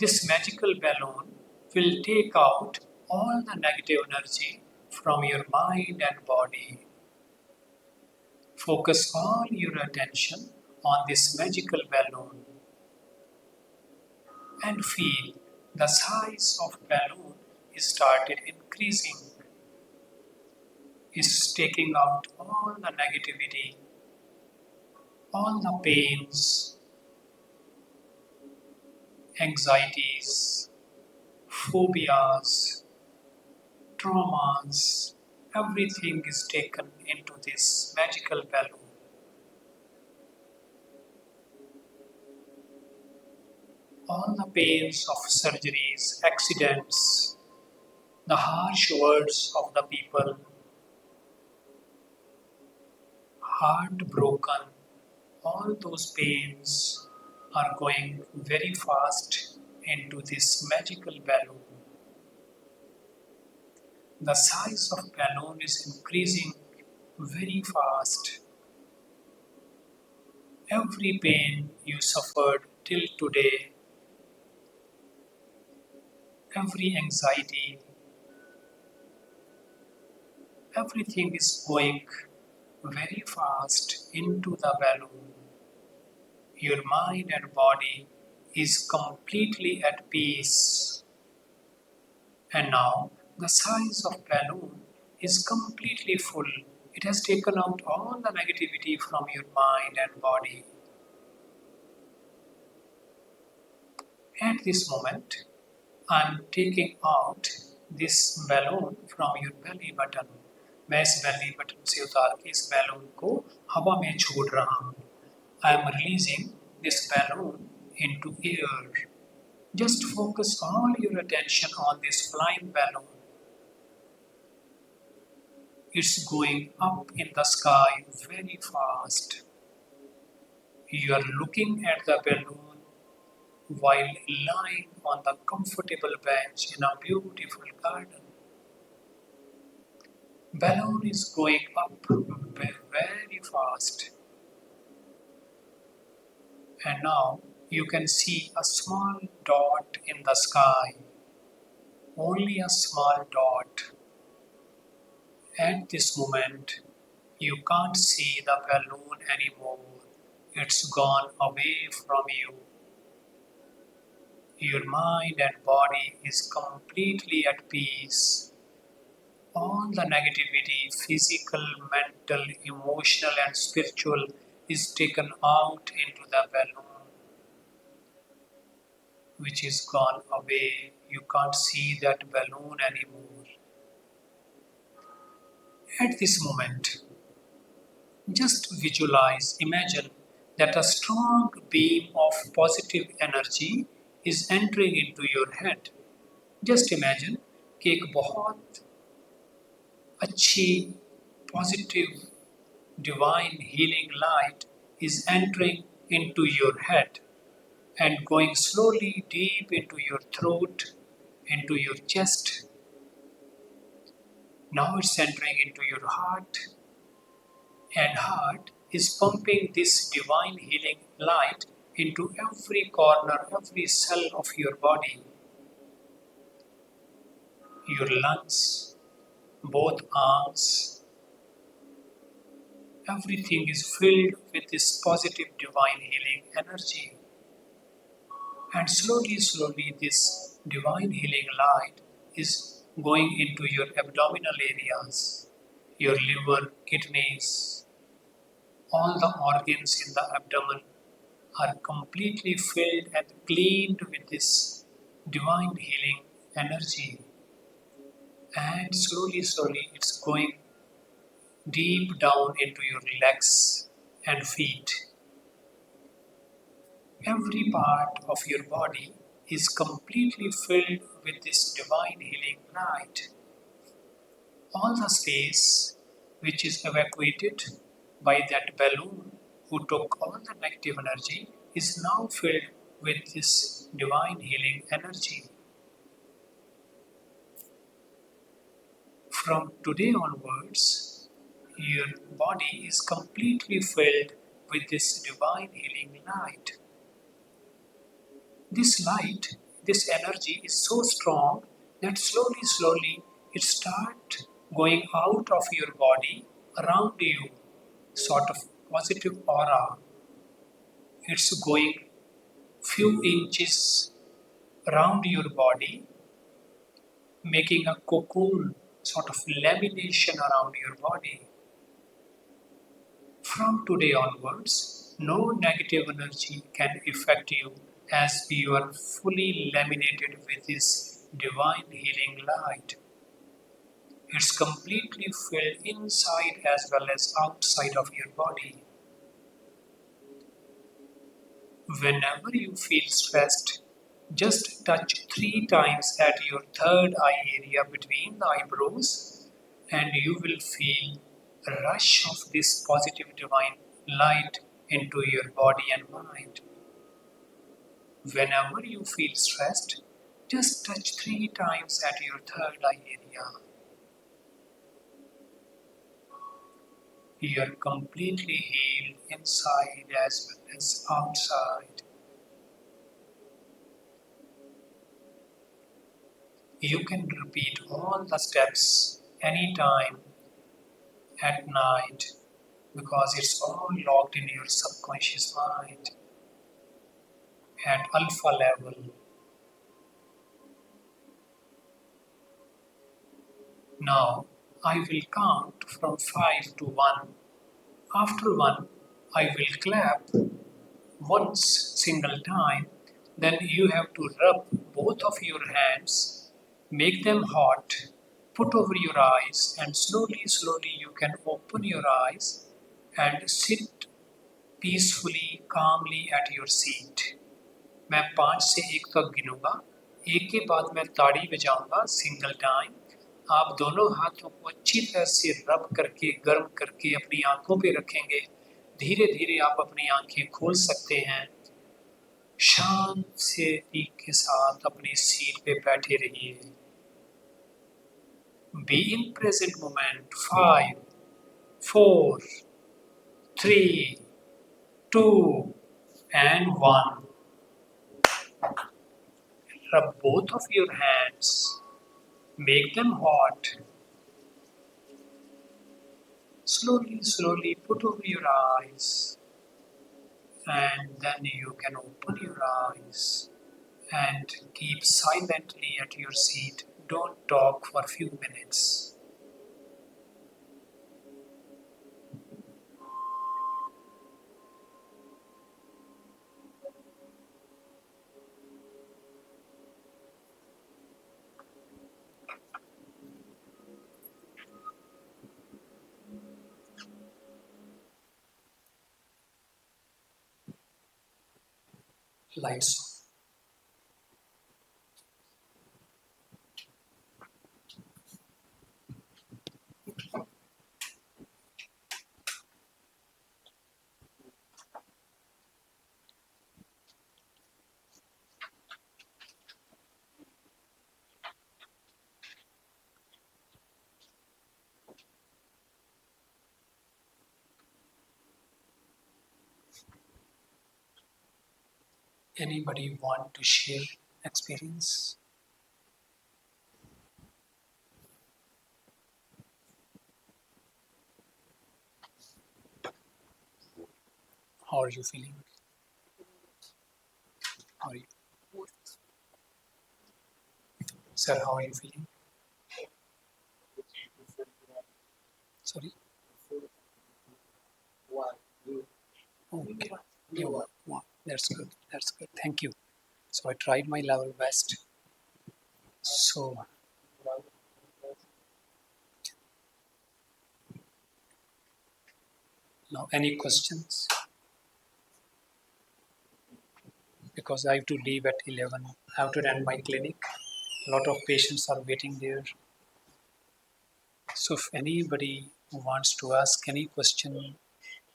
This magical balloon will take out all the negative energy from your mind and body. Focus all your attention on this magical balloon and feel the size of balloon is started increasing. Is taking out all the negativity, all the pains, anxieties, phobias, traumas. Everything is taken into this magical balloon. All the pains of surgeries, accidents, the harsh words of the people, heartbroken, all those pains are going very fast into this magical balloon. The size of balloon is increasing very fast. Every pain you suffered till today, every anxiety, everything is going very fast into the balloon. Your mind and body is completely at peace. And now the size of balloon is completely full. It has taken out all the negativity from your mind and body. At this moment, I am taking out this balloon from your belly button. मैं इस belly button से उतार के इस balloon को हवा में छोड़ रहा हूँ. I am releasing this balloon into air. Just focus all your attention on this flying balloon. It's going up in the sky very fast. You are looking at the balloon while lying on the comfortable bench in a beautiful garden. Balloon is going up very fast, and now you can see a small dot in the sky, only a small dot. At this moment, you can't see the balloon anymore. It's gone away from you. Your mind and body is completely at peace. All the negativity, physical, mental, emotional, and spiritual, is taken out into the balloon, which is gone away. You can't see that balloon anymore. At this moment, just visualize, imagine that a strong beam of positive energy is entering into your head. Just imagine कि एक बहुत अच्छी positive divine healing light is entering into your head and going slowly deep into your throat, into your chest. Now it's entering into your heart, and heart is pumping this divine healing light into every corner, every cell of your body. Your lungs, both arms, everything is filled with this positive divine healing energy. And slowly, slowly, this divine healing light is going into your abdominal areas, your liver, kidneys, all the organs in the abdomen are completely filled and cleaned with this divine healing energy. And slowly, slowly, it's going deep down into your legs and feet. Every part of your body is completely filled with this divine healing light. All the space which is evacuated by that balloon who took all the negative energy is now filled with this divine healing energy. From today onwards, your body is completely filled with this divine healing light. This light, this energy is so strong that slowly, slowly it starts going out of your body around you, sort of positive aura. It's going few inches around your body, making a cocoon, sort of lamination around your body. From today onwards, no negative energy can affect you as you are fully laminated with this divine healing light. It's completely filled inside as well as outside of your body. Whenever you feel stressed, just touch 3 times at your third eye area between the eyebrows, and you will feel a rush of this positive divine light into your body and mind. Whenever you feel stressed, just touch 3 times at your third eye area. You are completely healed inside as well as outside. You can repeat all the steps anytime at night because it's all locked in your subconscious mind at alpha level. Now I will count from 5 to 1. After 1, I will clap once single time. Then you have to rub both of your hands, make them hot, put over your eyes, and slowly, slowly you can open your eyes and sit peacefully, calmly at your seat. मैं 5 से 1 तक गिनूंगा, एक के बाद मैं ताड़ी बजाऊंगा सिंगल टाइम. आप दोनों हाथों को अच्छी तरह से रब करके, गर्म करके अपनी आंखों पे रखेंगे. धीरे धीरे आप अपनी आंखें खोल सकते हैं. शांत से के साथ अपनी सीट पे बैठे रहिए. Be in present moment. 5, 4, 3, 2, and 1. Rub both of your hands. Make them hot. Slowly, slowly put over your eyes. And then you can open your eyes and keep silently at your seat. Don't talk for a few minutes. Lights on. Anybody want to share experience? How are you feeling? How are you? Sir, how are you feeling? Sorry? Okay. You are. Wow. That's good. That's good. Thank you. So I tried my level best. So now any questions? Because I have to leave at 11. I have to run my clinic. A lot of patients are waiting there. So if anybody wants to ask any question,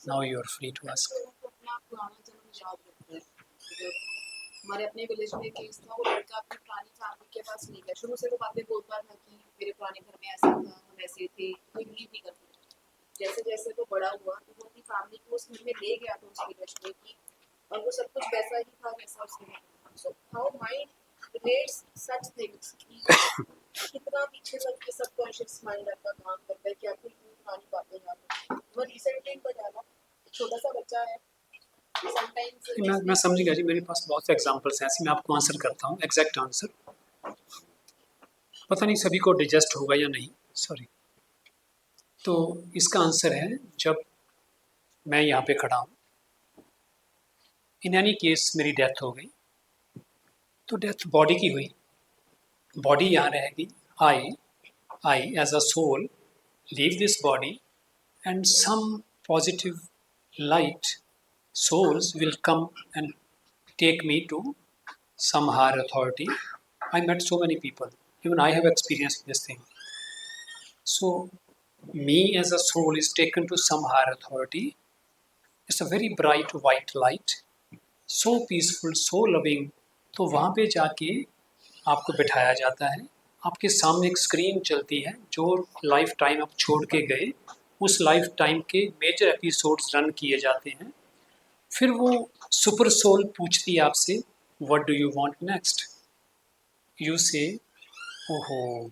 now you are free to ask. तो अपना पुराना जन्म याद रखता है. जब हमारे अपने विलेज में केस था, वो लड़का अपनी पुरानी फैमिली के पास नहीं गया. शुरू से वो बातें बोलता था कि मेरे पुराने घर में ऐसा था, हम ऐसे थे, कोई बिलीव नहीं करता था. जैसे जैसे वो बड़ा हुआ तो वो अपनी फैमिली को उस घर में ले गया था, उस विलेज में की, और वो सब कुछ वैसा ही था जैसा उसने बताया. So how mind relates such things कि कितना पीछे तक के सबकॉन्शियस माइंड आपका काम करता है कि आपको इतनी पुरानी बातें याद हैं. मैं रिसेंटली इनको जाना, छोटा सा बच्चा है, समटाइम्स मैं समझ गया जी. मेरे पास बहुत से एग्जांपल्स हैं ऐसे. मैं आपको आंसर करता हूँ, एग्जैक्ट आंसर. पता नहीं सभी को डिजेस्ट होगा या नहीं. सॉरी. तो इसका आंसर है, जब मैं यहाँ पे खड़ा हूँ, इन एनी केस मेरी डेथ हो गई, तो डेथ बॉडी की हुई. बॉडी यहाँ रहेगी. I as a soul leave this body, and some positive light souls will come and take me to some higher authority. I met so many people. Even I have experienced this thing. So, me as a soul is taken to some higher authority. It's a very bright white light, so peaceful, so loving. तो वहाँ पे जाके आपको बिठाया जाता है. आपके सामने एक स्क्रीन चलती है, जो लाइफ टाइम आप छोड़ के गए, उस लाइफ टाइम के मेजर एपिसोड्स रन किए जाते हैं. फिर वो सुपर सोल पूछती है आपसे, what do you want next. You से, ओहो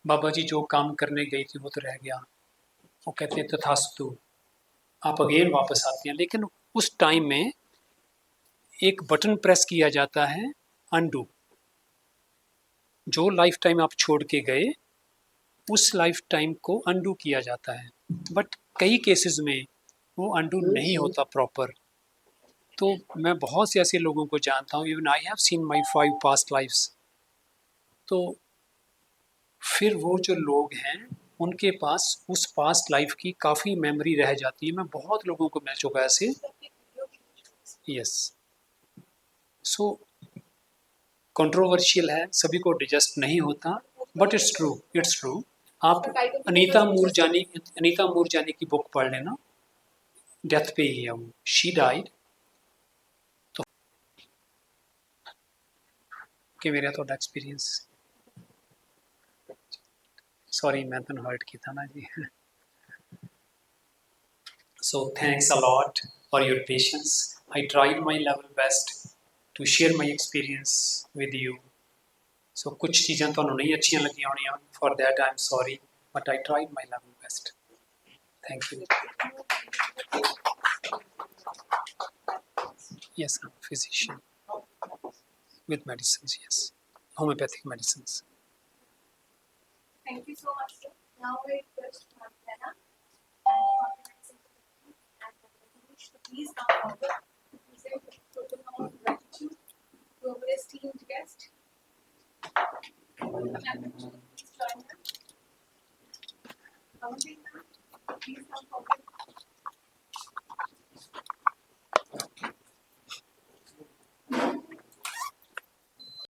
बाबा जी जो काम करने गई थी वो तो रह गया. वो कहते हैं तथास्तु, आप अगेन वापस आते हैं. लेकिन उस टाइम में एक बटन प्रेस किया जाता है, अनडू. जो लाइफ टाइम आप छोड़ के गए, उस लाइफ टाइम को अनडू किया जाता है. बट कई केसेस में वो अनडू नहीं होता प्रॉपर. तो मैं बहुत से ऐसे लोगों को जानता हूँ, even I have seen my 5 past lifes. तो फिर वो जो लोग हैं, उनके पास उस पास्ट लाइफ की काफ़ी मेमोरी रह जाती है. मैं बहुत लोगों को मिल चुका है ऐसे. यस. सो कंट्रोवर्शियल है, सभी को डिजेस्ट नहीं होता, but it's true. It's true. आप अनीता मूरजानी की बुक पढ़ लेना. डेथ पे ही है वो. She died. तो ਕਿਵੇਂ ਰਿਹਾ ਤੁਹਾਡਾ ਐਕਸਪੀਰੀਅੰਸ? ਸੌਰੀ ਮੈਂ ਤੁਹਾਨੂੰ ਹਰਟ ਕੀਤਾ ਨਾ ਜੀ। So thanks a lot for your patience. I tried my level best to share my experience with you. So कुछ चीज़ें ਤੁਹਾਨੂੰ नहीं अच्छियां लगियां होनियां, for that I'm sorry, but I tried my level best. Thank you. Yes, I'm a physician with medicines, yes, homeopathic medicines. Thank you so much, sir. Now I request Hannah and please come forward to present a total amount of gratitude to our esteemed guest. Please join them. Please come forward.